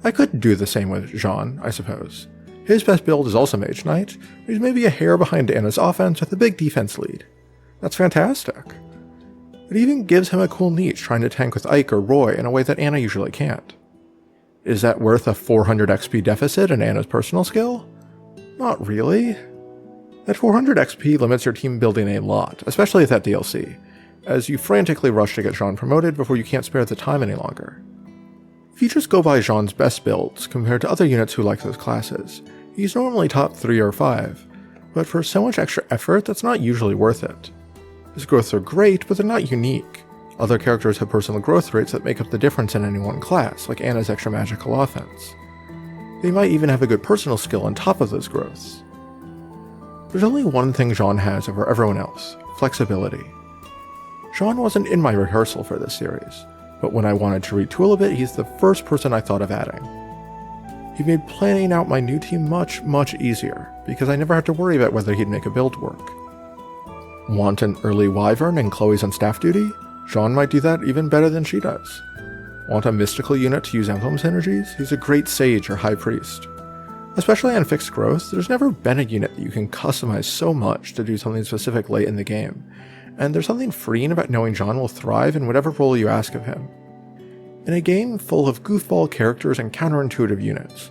I could do the same with Jean, I suppose. His best build is also Mage Knight, but he's maybe a hair behind Anna's offense with a big defense lead. That's fantastic. It even gives him a cool niche trying to tank with Ike or Roy in a way that Anna usually can't. Is that worth a 400 XP deficit in Anna's personal skill? Not really. That 400 XP limits your team building a lot, especially with that DLC, as you frantically rush to get Jean promoted before you can't spare the time any longer. If you just go by Jean's best builds compared to other units who like those classes, he's normally top 3 or 5, but for so much extra effort that's not usually worth it. His growths are great, but they're not unique. Other characters have personal growth rates that make up the difference in any one class, like Anna's extra magical offense. They might even have a good personal skill on top of those growths. There's only one thing Jean has over everyone else: flexibility. Jean wasn't in my rehearsal for this series, but when I wanted to retool a bit, he's the first person I thought of adding. He made planning out my new team much, much easier, because I never had to worry about whether he'd make a build work. Want an early Wyvern and Chloe's on staff duty? Jean might do that even better than she does. Want a mystical unit to use emblem synergies? He's a great sage or high priest. Especially on fixed growth, there's never been a unit that you can customize so much to do something specific late in the game, and there's something freeing about knowing Jean will thrive in whatever role you ask of him. In a game full of goofball characters and counterintuitive units,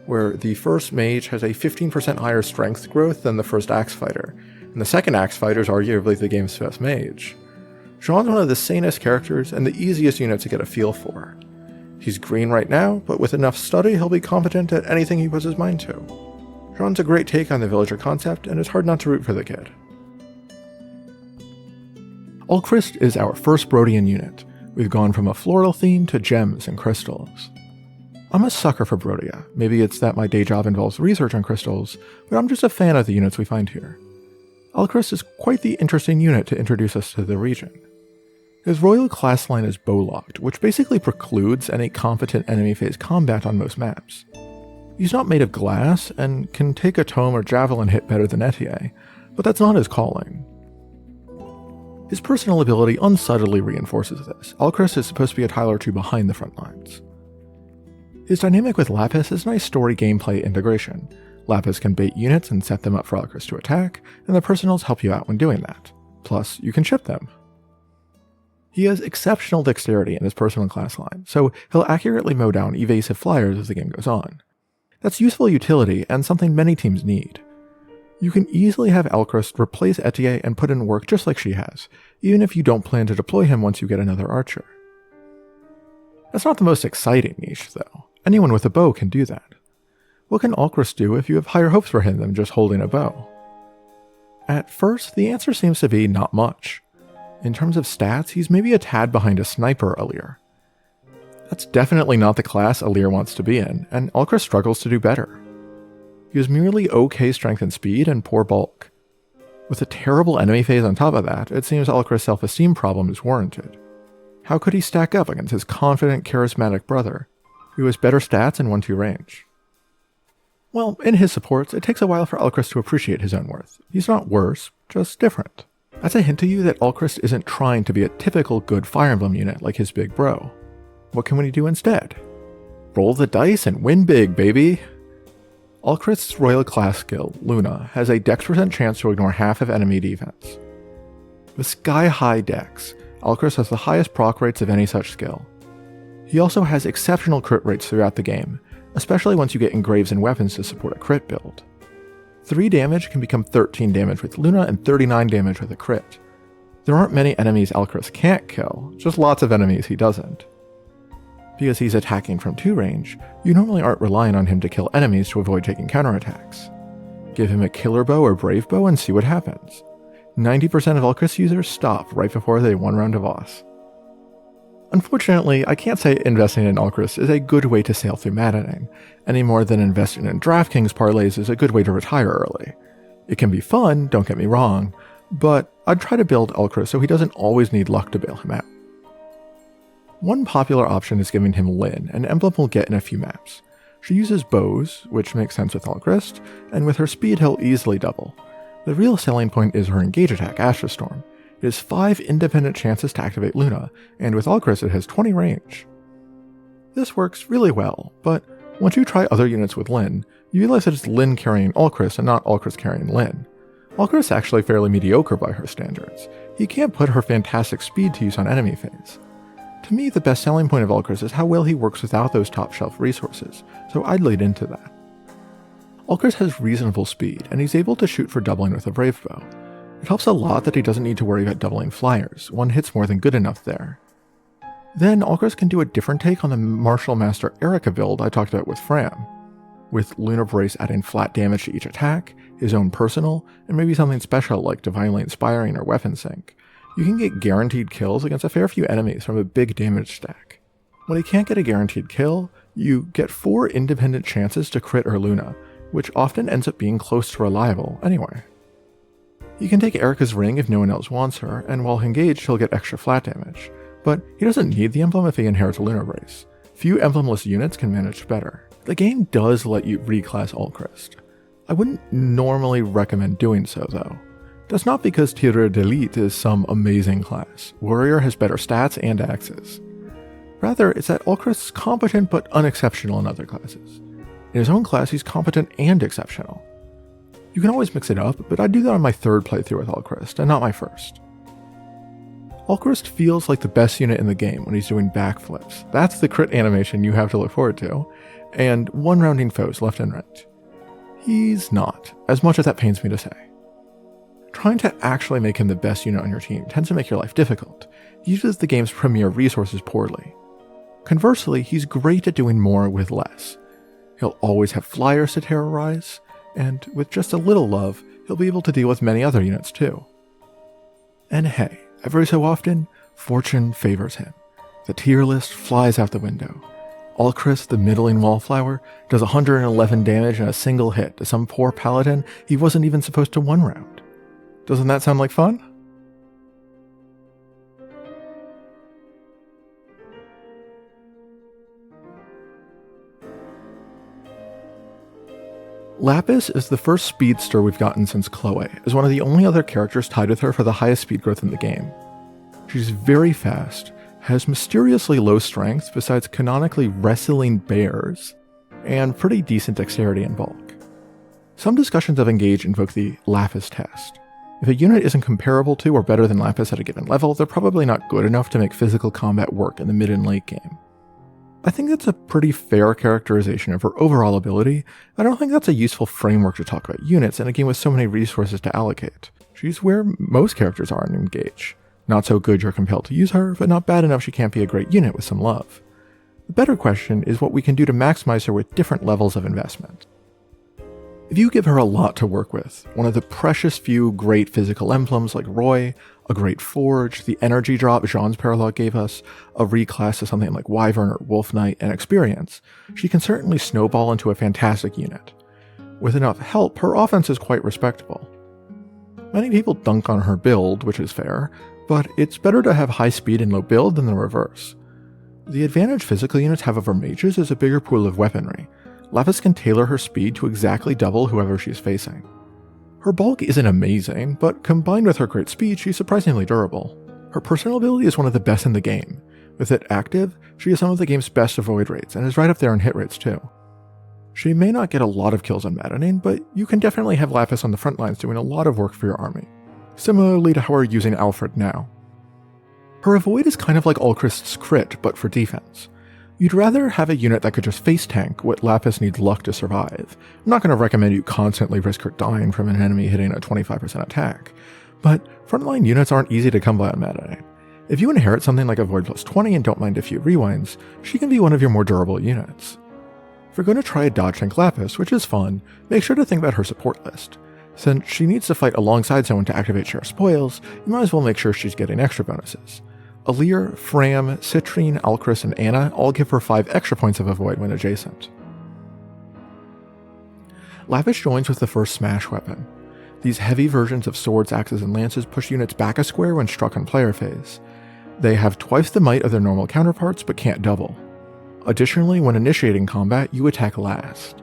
where the first mage has a 15% higher strength growth than the first axe fighter, and the second axe fighter is arguably the game's best mage, Jean's one of the sanest characters and the easiest unit to get a feel for. He's green right now, but with enough study he'll be competent at anything he puts his mind to. Jean's a great take on the villager concept, and it's hard not to root for the kid. Alcryst is our first Brodian unit. We've gone from a floral theme to gems and crystals. I'm a sucker for Brodia. Maybe it's that my day job involves research on crystals, but I'm just a fan of the units we find here. Alcryst is quite the interesting unit to introduce us to the region. His royal class line is bow-locked, which basically precludes any competent enemy phase combat on most maps. He's not made of glass, and can take a tome or javelin hit better than Etie, but that's not his calling. His personal ability unsubtly reinforces this. Alcryst is supposed to be a tile or two behind the front lines. His dynamic with Lapis is nice story gameplay integration. Lapis can bait units and set them up for Alcryst to attack, and the personals help you out when doing that. Plus, you can ship them. He has exceptional dexterity in his personal class line, so he'll accurately mow down evasive flyers as the game goes on. That's useful utility and something many teams need. You can easily have Alcryst replace Etie and put in work just like she has, even if you don't plan to deploy him once you get another archer. That's not the most exciting niche, though. Anyone with a bow can do that. What can Alcryst do if you have higher hopes for him than just holding a bow? At first, the answer seems to be not much. In terms of stats, he's maybe a tad behind a sniper Alear. That's definitely not the class Alear wants to be in, and Alcryst struggles to do better. He has merely okay strength and speed and poor bulk. With a terrible enemy phase on top of that, it seems Alcryst's self-esteem problem is warranted. How could he stack up against his confident, charismatic brother, who has better stats and 1-2 range? Well, in his supports, it takes a while for Alcryst to appreciate his own worth. He's not worse, just different. That's a hint to you that Alcryst isn't trying to be a typical good Fire Emblem unit like his big bro. What can we do instead? Roll the dice and win big, baby! Alcryst's royal class skill, Luna, has a dex % chance to ignore half of enemy defense. With sky-high dex, Alcryst has the highest proc rates of any such skill. He also has exceptional crit rates throughout the game, especially once you get engraves and weapons to support a crit build. 3 damage can become 13 damage with Luna and 39 damage with a crit. There aren't many enemies Alcryst can't kill, just lots of enemies he doesn't. Because he's attacking from 2 range, you normally aren't relying on him to kill enemies to avoid taking counterattacks. Give him a killer bow or brave bow and see what happens. 90% of Alcryst users stop right before they one-round a boss. Unfortunately, I can't say investing in Alcryst is a good way to sail through maddening, any more than investing in DraftKings parlays is a good way to retire early. It can be fun, don't get me wrong, but I'd try to build Alcryst so he doesn't always need luck to bail him out. One popular option is giving him Lyn, an emblem we'll get in a few maps. She uses bows, which makes sense with Alcryst, and with her speed he'll easily double. The real selling point is her engage attack, Astra Storm. It has 5 independent chances to activate Luna, and with Alcryst it has 20 range. This works really well, but once you try other units with Lyn, you realize that it's Lyn carrying Alcryst and not Alcryst carrying Lyn. Alcryst is actually fairly mediocre by her standards. You can't put her fantastic speed to use on enemy phase. To me, the best selling point of Alcryst is how well he works without those top-shelf resources, so I'd lead into that. Alcryst has reasonable speed, and he's able to shoot for doubling with a brave bow. It helps a lot that he doesn't need to worry about doubling flyers, 1 hit's more than good enough there. Then Alcryst can do a different take on the Martial Master Erythia build I talked about with Framme, with Lunar Brace adding flat damage to each attack, his own personal, and maybe something special like Divinely Inspiring or Weapon Sync. You can get guaranteed kills against a fair few enemies from a big damage stack. When he can't get a guaranteed kill, you get 4 independent chances to crit or Luna, which often ends up being close to reliable anyway. You can take Erythia's ring if no one else wants her, and while engaged he'll get extra flat damage, but he doesn't need the emblem if he inherits a Lunar Brace. Few emblemless units can manage better. The game does let you reclass Alcryst. I wouldn't normally recommend doing so though. That's not because Tireur d'Elite is some amazing class. Warrior has better stats and axes. Rather, it's that Alcryst is competent but unexceptional in other classes. In his own class, he's competent and exceptional. You can always mix it up, but I'd do that on my 3rd playthrough with Alcryst, and not my 1st. Alcryst feels like the best unit in the game when he's doing backflips. That's the crit animation you have to look forward to, and one-rounding foes left and right. He's not, as much as that pains me to say. Trying to actually make him the best unit on your team tends to make your life difficult. He uses the game's premier resources poorly. Conversely, he's great at doing more with less. He'll always have flyers to terrorize, and with just a little love, he'll be able to deal with many other units too. And hey, every so often, fortune favors him. The tier list flies out the window. Alcryst, the middling wallflower, does 111 damage in a single hit to some poor paladin he wasn't even supposed to one-round. Doesn't that sound like fun? Lapis is the first speedster we've gotten since Chloé, as one of the only other characters tied with her for the highest speed growth in the game. She's very fast, has mysteriously low strength besides canonically wrestling bears, and pretty decent dexterity and bulk. Some discussions of Engage invoke the Lapis test. If a unit isn't comparable to or better than Lapis at a given level, they're probably not good enough to make physical combat work in the mid and late game. I think that's a pretty fair characterization of her overall ability. I don't think that's a useful framework to talk about units in a game with so many resources to allocate. She's where most characters are in Engage. Not so good you're compelled to use her, but not bad enough she can't be a great unit with some love. The better question is what we can do to maximize her with different levels of investment. If you give her a lot to work with, one of the precious few great physical emblems like Roy, a great forge, the energy drop Jean's Paralogue gave us, a reclass to something like Wyvern or Wolf Knight, and experience, she can certainly snowball into a fantastic unit. With enough help, her offense is quite respectable. Many people dunk on her build, which is fair, but it's better to have high speed and low build than the reverse. The advantage physical units have over mages is a bigger pool of weaponry. Lapis can tailor her speed to exactly double whoever she's facing. Her bulk isn't amazing, but combined with her great speed, she's surprisingly durable. Her personal ability is one of the best in the game. With it active, she has some of the game's best avoid rates, and is right up there in hit rates too. She may not get a lot of kills on maddening, but you can definitely have Lapis on the front lines doing a lot of work for your army, similarly to how we're using Alfred now. Her avoid is kind of like Alcryst's crit, but for defense. You'd rather have a unit that could just face tank what Lapis needs luck to survive. I'm not going to recommend you constantly risk her dying from an enemy hitting a 25% attack, but frontline units aren't easy to come by on maddening. If you inherit something like Avoid plus 20 and don't mind a few rewinds, she can be one of your more durable units. If you're going to try a dodge tank Lapis, which is fun, make sure to think about her support list. Since she needs to fight alongside someone to activate share spoils, you might as well make sure she's getting extra bonuses. Alear, Framme, Citrinne, Alcryst, and Anna all give her 5 extra points of avoid when adjacent. Lapis joins with the first smash weapon. These heavy versions of swords, axes, and lances push units back a square when struck on player phase. They have twice the might of their normal counterparts, but can't double. Additionally, when initiating combat, you attack last.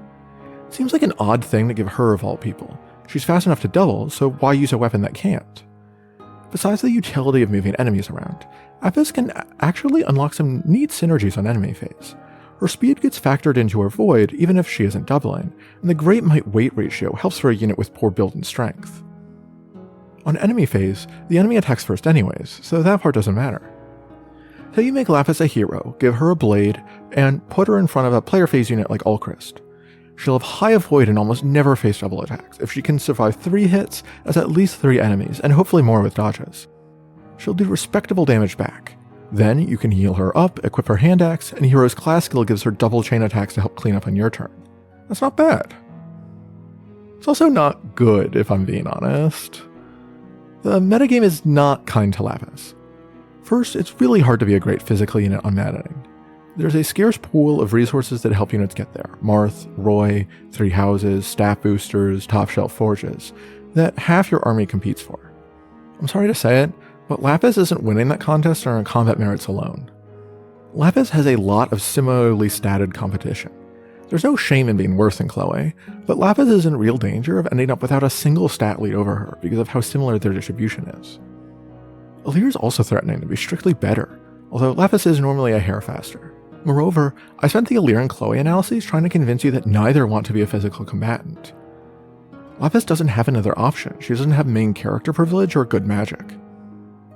Seems like an odd thing to give her of all people. She's fast enough to double, so why use a weapon that can't? Besides the utility of moving enemies around, Lapis can actually unlock some neat synergies on enemy phase. Her speed gets factored into her void even if she isn't doubling, and the great might-weight ratio helps for a unit with poor build and strength. On enemy phase, the enemy attacks first anyways, so that part doesn't matter. So you make Lapis a hero, give her a blade, and put her in front of a player phase unit like Alcryst. She'll have high avoid and almost never face double attacks. If she can survive 3 hits, that's at least 3 enemies, and hopefully more with dodges. She'll do respectable damage back. Then you can heal her up, equip her hand axe, and Hero's class skill gives her double chain attacks to help clean up on your turn. That's not bad. It's also not good, if I'm being honest. The metagame is not kind to Lapis. First, it's really hard to be a great physical unit on maddening. There's a scarce pool of resources that help units get there. Marth, Roy, 3 houses, staff boosters, top shelf forges, that half your army competes for. I'm sorry to say it, but Lapis isn't winning that contest on combat merits alone. Lapis has a lot of similarly statted competition. There's no shame in being worse than Chloé, but Lapis is in real danger of ending up without a single stat lead over her because of how similar their distribution is. Alear is also threatening to be strictly better, although Lapis is normally a hair faster. Moreover, I spent the Alear and Chloé analyses trying to convince you that neither want to be a physical combatant. Lapis doesn't have another option. She doesn't have main character privilege or good magic.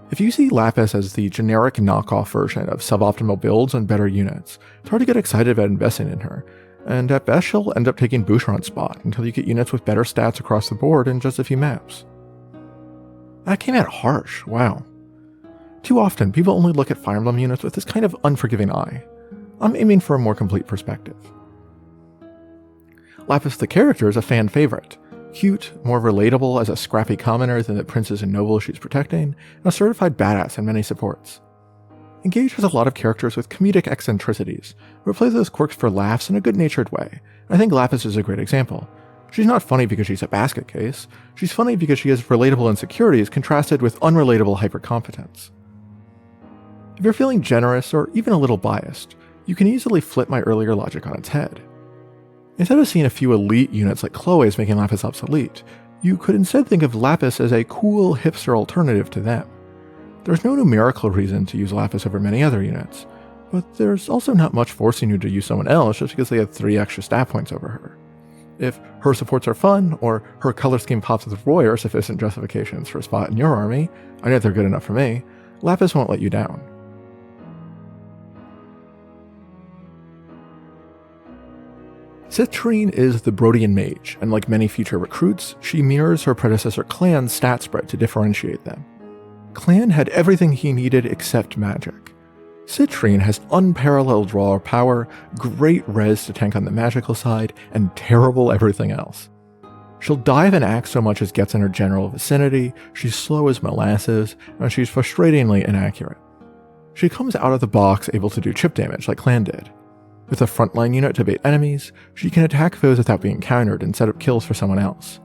If you see Lapis as the generic knockoff version of suboptimal builds and better units, it's hard to get excited about investing in her, and at best she'll end up taking Boucheron's spot until you get units with better stats across the board in just a few maps. That came out harsh, wow. Too often, people only look at Fire Emblem units with this kind of unforgiving eye. I'm aiming for a more complete perspective. Lapis the character is a fan favorite. Cute, more relatable as a scrappy commoner than the princes and nobles she's protecting, and a certified badass in many supports. Engage has a lot of characters with comedic eccentricities, who play those quirks for laughs in a good-natured way. I think Lapis is a great example. She's not funny because she's a basket case. She's funny because she has relatable insecurities contrasted with unrelatable hypercompetence. If you're feeling generous or even a little biased, you can easily flip my earlier logic on its head. Instead of seeing a few elite units like Chloé's making Lapis obsolete, you could instead think of Lapis as a cool, hipster alternative to them. There's no numerical reason to use Lapis over many other units, but there's also not much forcing you to use someone else just because they have 3 extra stat points over her. If her supports are fun, or her color scheme pops with Roy are sufficient justifications for a spot in your army, I know they're good enough for me, Lapis won't let you down. Citrinne is the Brodian mage, and like many future recruits, she mirrors her predecessor Clanne's stat spread to differentiate them. Clanne had everything he needed except magic. Citrinne has unparalleled raw power, great res to tank on the magical side, and terrible everything else. She'll dive and axe so much as gets in her general vicinity, she's slow as molasses, and she's frustratingly inaccurate. She comes out of the box able to do chip damage like Clanne did. With a frontline unit to bait enemies, she can attack foes without being countered and set up kills for someone else.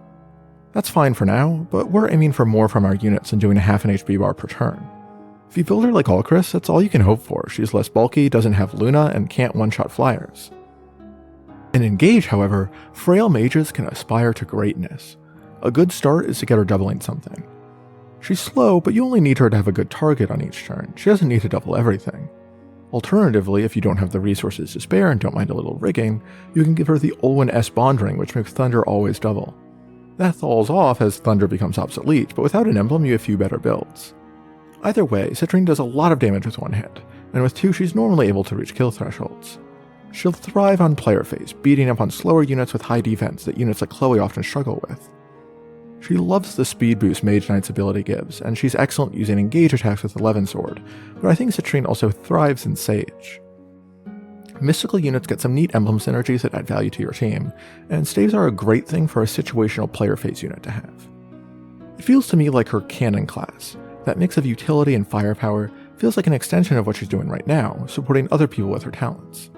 That's fine for now, but we're aiming for more from our units and doing a half an HP bar per turn. If you build her like Alcryst, that's all you can hope for. She's less bulky, doesn't have Luna, and can't one-shot flyers. In Engage, however, frail mages can aspire to greatness. A good start is to get her doubling something. She's slow, but you only need her to have a good target on each turn. She doesn't need to double everything. Alternatively, if you don't have the resources to spare and don't mind a little rigging, you can give her the Olwen S bond ring, which makes Thunder always double. That thaws off as Thunder becomes obsolete, but without an emblem you have few better builds. Either way, Citrinne does a lot of damage with one hit, and with 2 she's normally able to reach kill thresholds. She'll thrive on player phase, beating up on slower units with high defense that units like Chloé often struggle with. She loves the speed boost Mage Knight's ability gives, and she's excellent using engage attacks with the Levin Sword, but I think Citrinne also thrives in Sage. Mystical units get some neat emblem synergies that add value to your team, and staves are a great thing for a situational player phase unit to have. It feels to me like her cannon class. That mix of utility and firepower feels like an extension of what she's doing right now, supporting other people with her talents.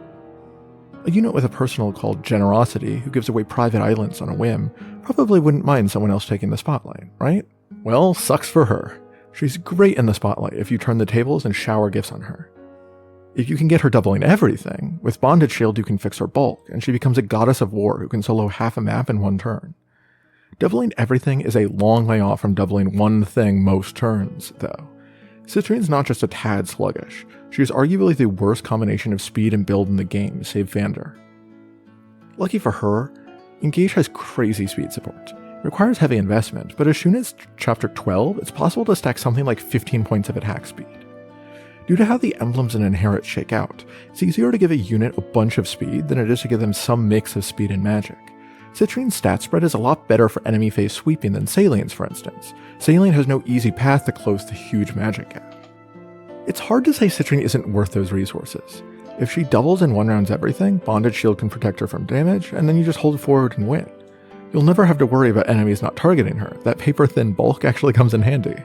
A unit with a personal called Generosity, who gives away private islands on a whim, probably wouldn't mind someone else taking the spotlight, right? Well, sucks for her. She's great in the spotlight if you turn the tables and shower gifts on her. If you can get her doubling everything, with Bonded Shield you can fix her bulk, and she becomes a goddess of war who can solo half a map in one turn. Doubling everything is a long way off from doubling one thing most turns, though. Citrinne's not just a tad sluggish, she is arguably the worst combination of speed and build in the game, save Vander. Lucky for her, Engage has crazy speed support. It requires heavy investment, but as soon as Chapter 12, it's possible to stack something like 15 points of attack speed. Due to how the emblems and inherits shake out, it's easier to give a unit a bunch of speed than it is to give them some mix of speed and magic. Citrinne's stat spread is a lot better for enemy phase sweeping than Céline's, for instance. Céline has no easy path to close the huge magic gap. It's hard to say Citrinne isn't worth those resources. If she doubles and one-rounds everything, Bonded Shield can protect her from damage, and then you just hold forward and win. You'll never have to worry about enemies not targeting her. That paper-thin bulk actually comes in handy.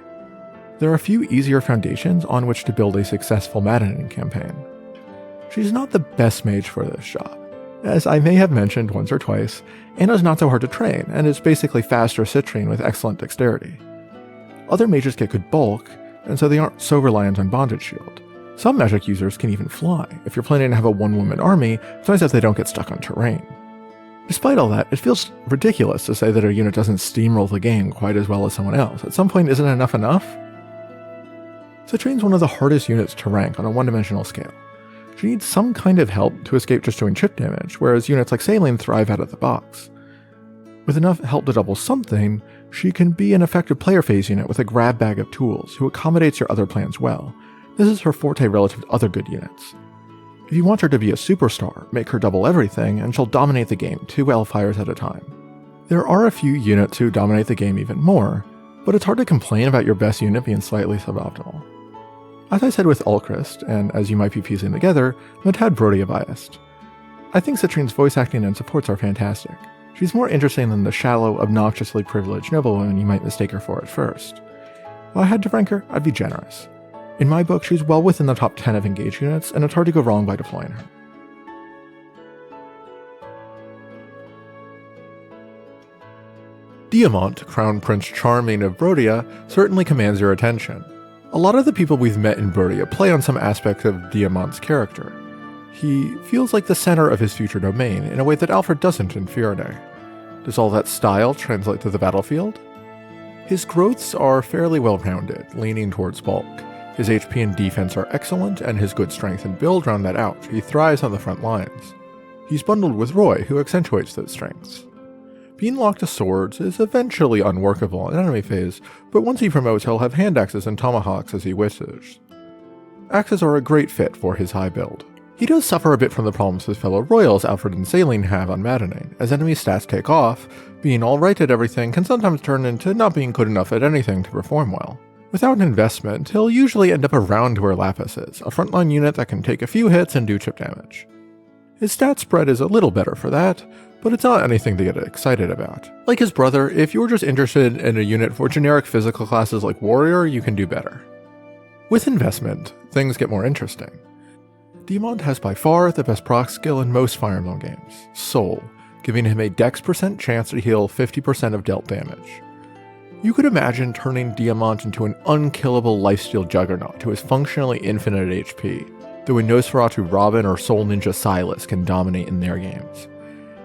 There are a few easier foundations on which to build a successful maddening campaign. She's not the best mage for this job. As I may have mentioned once or twice, Anna's not so hard to train, and is basically faster Citrinne with excellent dexterity. Other mages get good bulk, and so they aren't so reliant on Bonded Shield. Some magic users can even fly. If you're planning to have a one-woman army, it's nice if they don't get stuck on terrain. Despite all that, it feels ridiculous to say that a unit doesn't steamroll the game quite as well as someone else. At some point, isn't enough enough? Citrinne's one of the hardest units to rank on a one-dimensional scale. She needs some kind of help to escape just doing chip damage, whereas units like Céline thrive out of the box. With enough help to double something, she can be an effective player phase unit with a grab bag of tools who accommodates your other plans well. This is her forte relative to other good units. If you want her to be a superstar, make her double everything, and she'll dominate the game 2 Hellfires at a time. There are a few units who dominate the game even more, but it's hard to complain about your best unit being slightly suboptimal. As I said with Alcryst, and as you might be piecing together, I'm a tad Brodia biased. I think Citrinne's voice acting and supports are fantastic. She's more interesting than the shallow, obnoxiously privileged noblewoman you might mistake her for at first. If I had to rank her, I'd be generous. In my book, she's well within the top 10 of engaged units, and it's hard to go wrong by deploying her. Diamant, Crown Prince Charming of Brodia, certainly commands your attention. A lot of the people we've met in Brodia play on some aspect of Diamant's character. He feels like the center of his future domain in a way that Alfred doesn't in Fiorne. Does all that style translate to the battlefield? His growths are fairly well-rounded, leaning towards bulk. His HP and defense are excellent, and his good strength and build round that out. He thrives on the front lines. He's bundled with Roy, who accentuates those strengths. Being locked to swords is eventually unworkable in enemy phase, but once he promotes, he'll have hand axes and tomahawks as he wishes. Axes are a great fit for his high build. He does suffer a bit from the problems his fellow royals Alfred and Céline have on maddening. As enemy stats take off, being alright at everything can sometimes turn into not being good enough at anything to perform well. Without an investment, he'll usually end up around where Lapis is, a frontline unit that can take a few hits and do chip damage. His stat spread is a little better for that, but it's not anything to get excited about. Like his brother, if you're just interested in a unit for generic physical classes like Warrior, you can do better. With investment, things get more interesting. Diamant has by far the best proc skill in most Fire Emblem games, Soul, giving him a dex % chance to heal 50% of dealt damage. You could imagine turning Diamant into an unkillable lifesteal juggernaut who has functionally infinite HP, though a Nosferatu Robin or Soul Ninja Silas can dominate in their games.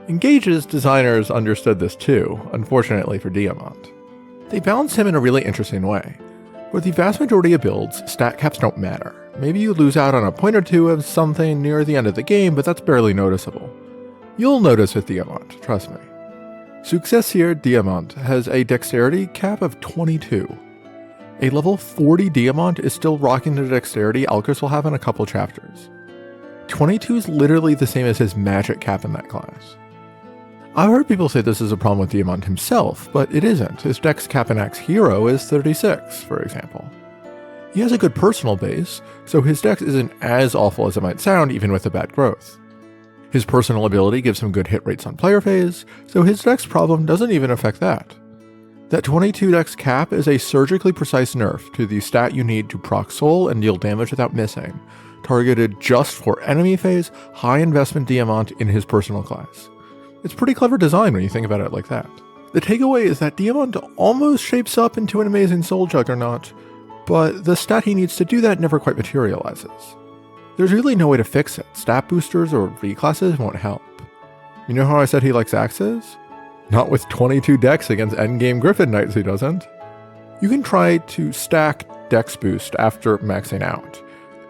Engage's designers understood this too, unfortunately for Diamant. They balanced him in a really interesting way. With the vast majority of builds, stat caps don't matter. Maybe you lose out on a point or two of something near the end of the game, but that's barely noticeable. You'll notice with Diamant, trust me. Successier Diamant has a dexterity cap of 22. A level 40 Diamant is still rocking the dexterity Alcryst will have in a couple chapters. 22 is literally the same as his magic cap in that class. I've heard people say this is a problem with Diamant himself, but it isn't. His dex cap and axe hero is 36, for example. He has a good personal base, so his dex isn't as awful as it might sound even with the bad growth. His personal ability gives him good hit rates on player phase, so his dex problem doesn't even affect that. That 22 dex cap is a surgically precise nerf to the stat you need to proc soul and deal damage without missing, targeted just for enemy phase, high investment Diamant in his personal class. It's pretty clever design when you think about it like that. The takeaway is that Diamant almost shapes up into an amazing soul juggernaut, but the stat he needs to do that never quite materializes. There's really no way to fix it. Stat boosters or V-classes won't help. You know how I said he likes axes? Not with 22 dex against endgame Griffin Knights he doesn't. You can try to stack dex boost after maxing out,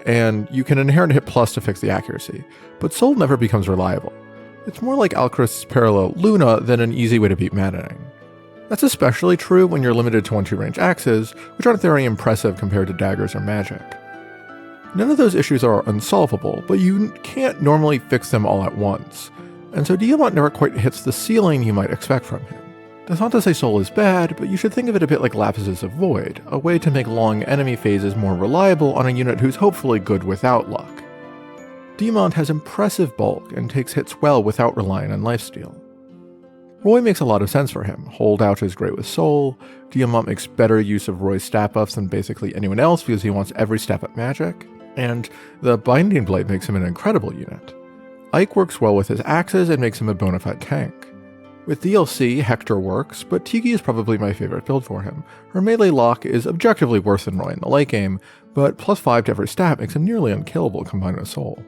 and you can inherit hit plus to fix the accuracy, but soul never becomes reliable. It's more like Alchrist's parallel Luna than an easy way to beat maddening. That's especially true when you're limited to 1-2 range axes, which aren't very impressive compared to daggers or magic. None of those issues are unsolvable, but you can't normally fix them all at once, and so Diamant never quite hits the ceiling you might expect from him. That's not to say Soul is bad, but you should think of it a bit like Lapis's of Void, a way to make long enemy phases more reliable on a unit who's hopefully good without luck. Diamant has impressive bulk and takes hits well without relying on lifesteal. Roy makes a lot of sense for him. Hold Out is great with Soul, Diamant makes better use of Roy's stat buffs than basically anyone else because he wants every step up magic, and the Binding Blade makes him an incredible unit. Ike works well with his axes and makes him a bona fide tank. With DLC, Hector works, but Tiki is probably my favorite build for him. Her melee lock is objectively worse than Roy in the late game, but +5 to every stat makes him nearly unkillable combined with Soul.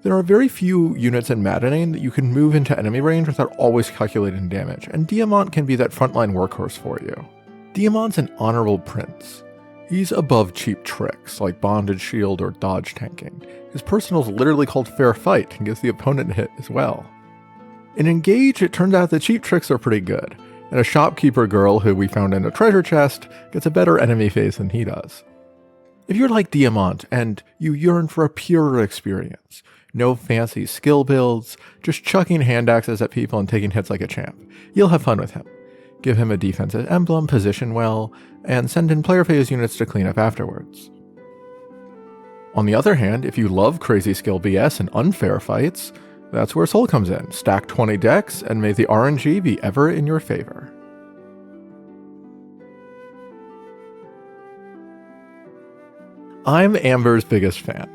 There are very few units in Maddening that you can move into enemy range without always calculating damage, and Diamant can be that frontline workhorse for you. Diamant's an honorable prince. He's above cheap tricks, like Bondage Shield or Dodge Tanking. His personal's literally called Fair Fight and gives the opponent a hit as well. In Engage, it turns out the cheap tricks are pretty good, and a shopkeeper girl who we found in a treasure chest gets a better enemy phase than he does. If you're like Diamant and you yearn for a purer experience, no fancy skill builds, just chucking hand axes at people and taking hits like a champ, you'll have fun with him. Give him a defensive emblem, position well, and send in player phase units to clean up afterwards. On the other hand, if you love crazy skill BS and unfair fights, that's where Soul comes in. Stack 20 decks, and may the RNG be ever in your favor. I'm Amber's biggest fan.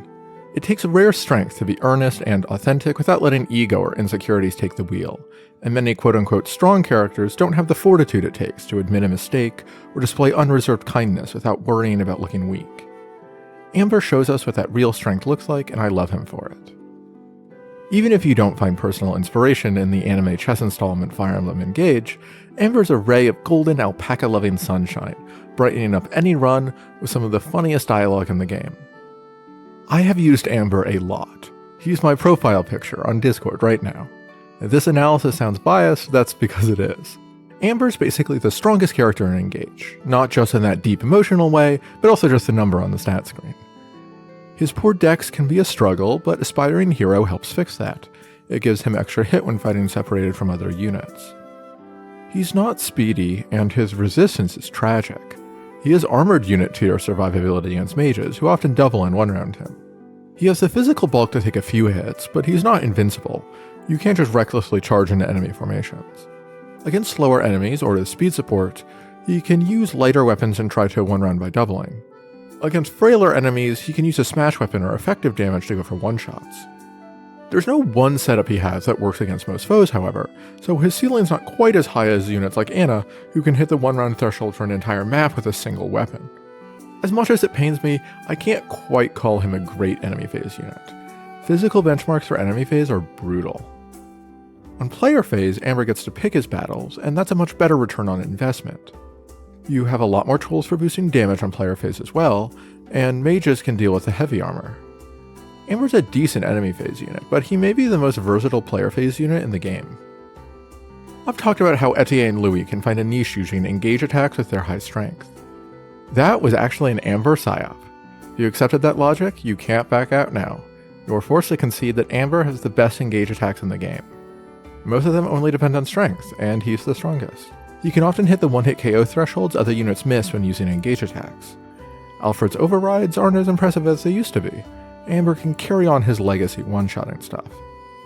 It takes rare strength to be earnest and authentic without letting ego or insecurities take the wheel, and many quote-unquote strong characters don't have the fortitude it takes to admit a mistake or display unreserved kindness without worrying about looking weak. Amber shows us what that real strength looks like, and I love him for it. Even if you don't find personal inspiration in the anime chess installment Fire Emblem Engage, Amber's a ray of golden alpaca-loving sunshine, brightening up any run with some of the funniest dialogue in the game. I have used Amber a lot. He's my profile picture on Discord right now. If this analysis sounds biased, that's because it is. Amber's basically the strongest character in Engage, not just in that deep emotional way, but also just the number on the stat screen. His poor dex can be a struggle, but Aspiring Hero helps fix that. It gives him extra hit when fighting separated from other units. He's not speedy, and his resistance is tragic. He has armored unit tier survivability against mages, who often double and one-round him. He has the physical bulk to take a few hits, but he's not invincible. You can't just recklessly charge into enemy formations. Against slower enemies or as speed support, he can use lighter weapons and try to one-round by doubling. Against frailer enemies, he can use a smash weapon or effective damage to go for one-shots. There's no one setup he has that works against most foes, however, so his ceiling's not quite as high as units like Anna, who can hit the one-round threshold for an entire map with a single weapon. As much as it pains me, I can't quite call him a great enemy phase unit. Physical benchmarks for enemy phase are brutal. On player phase, Amber gets to pick his battles, and that's a much better return on investment. You have a lot more tools for boosting damage on player phase as well, and mages can deal with the heavy armor. Amber's a decent enemy phase unit, but he may be the most versatile player phase unit in the game. I've talked about how Etie and Louis can find a niche using engage attacks with their high strength. That was actually an Amber psyop. If you accepted that logic, you can't back out now. You're forced to concede that Amber has the best engage attacks in the game. Most of them only depend on strength, and he's the strongest. He can often hit the one-hit KO thresholds other units miss when using engage attacks. Alfred's overrides aren't as impressive as they used to be. Amber can carry on his legacy one-shotting stuff.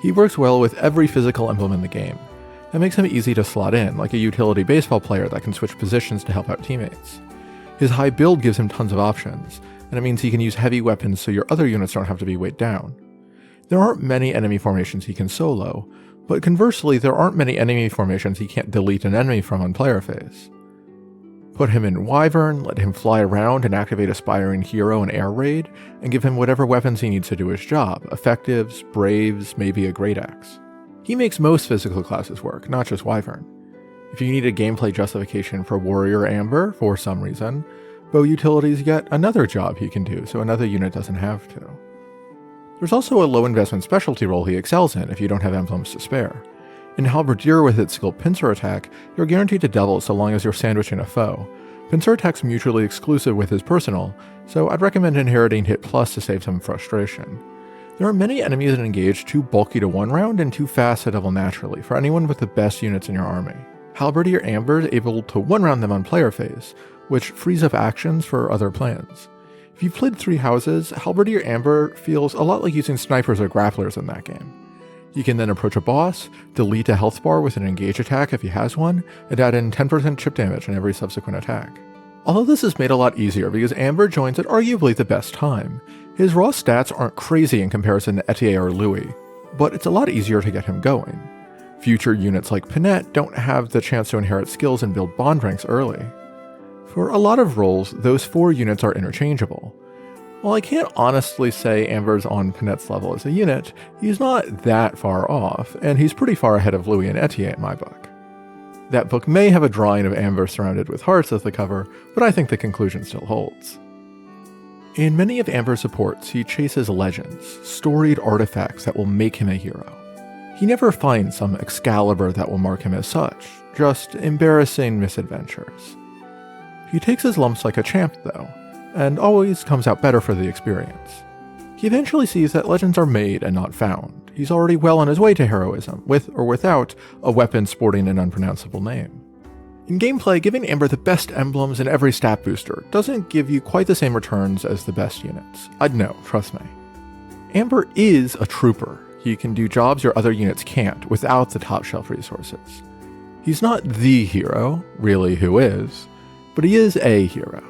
He works well with every physical emblem in the game. That makes him easy to slot in, like a utility baseball player that can switch positions to help out teammates. His high build gives him tons of options, and it means he can use heavy weapons so your other units don't have to be weighed down. There aren't many enemy formations he can solo, but conversely there aren't many enemy formations he can't delete an enemy from on player phase. Put him in Wyvern, let him fly around and activate Aspiring Hero and Air Raid, and give him whatever weapons he needs to do his job, effectives, braves, maybe a great axe. He makes most physical classes work, not just Wyvern. If you need a gameplay justification for Warrior Amber, for some reason, Bow Utility's yet another job he can do so another unit doesn't have to. There's also a low investment specialty role he excels in if you don't have emblems to spare. In Halberdier with its skilled pincer attack, you're guaranteed to double so long as you're sandwiching a foe. Pincer attack's mutually exclusive with his personal, so I'd recommend inheriting Hit Plus to save some frustration. There are many enemies in Engage too bulky to one-round and too fast to double naturally for anyone with the best units in your army. Halberdier Amber is able to one-round them on player phase, which frees up actions for other plans. If you've played 3 houses, Halberdier Amber feels a lot like using snipers or grapplers in that game. He can then approach a boss, delete a health bar with an engage attack if he has one, and add in 10% chip damage in every subsequent attack. All of this is made a lot easier because Amber joins at arguably the best time. His raw stats aren't crazy in comparison to Etie or Louis, but it's a lot easier to get him going. Future units like Pinette don't have the chance to inherit skills and build bond ranks early. For a lot of roles, those 4 units are interchangeable. While I can't honestly say Amber's on Pinette's level as a unit, he's not that far off, and he's pretty far ahead of Louis and Etie in my book. That book may have a drawing of Amber surrounded with hearts as the cover, but I think the conclusion still holds. In many of Amber's supports, he chases legends, storied artifacts that will make him a hero. He never finds some Excalibur that will mark him as such, just embarrassing misadventures. He takes his lumps like a champ, though, and always comes out better for the experience. He eventually sees that legends are made and not found. He's already well on his way to heroism, with or without a weapon sporting an unpronounceable name. In gameplay, giving Amber the best emblems in every stat booster doesn't give you quite the same returns as the best units. I'd know, trust me. Amber is a trooper. He can do jobs your other units can't without the top shelf resources. He's not the hero, really who is, but he is a hero.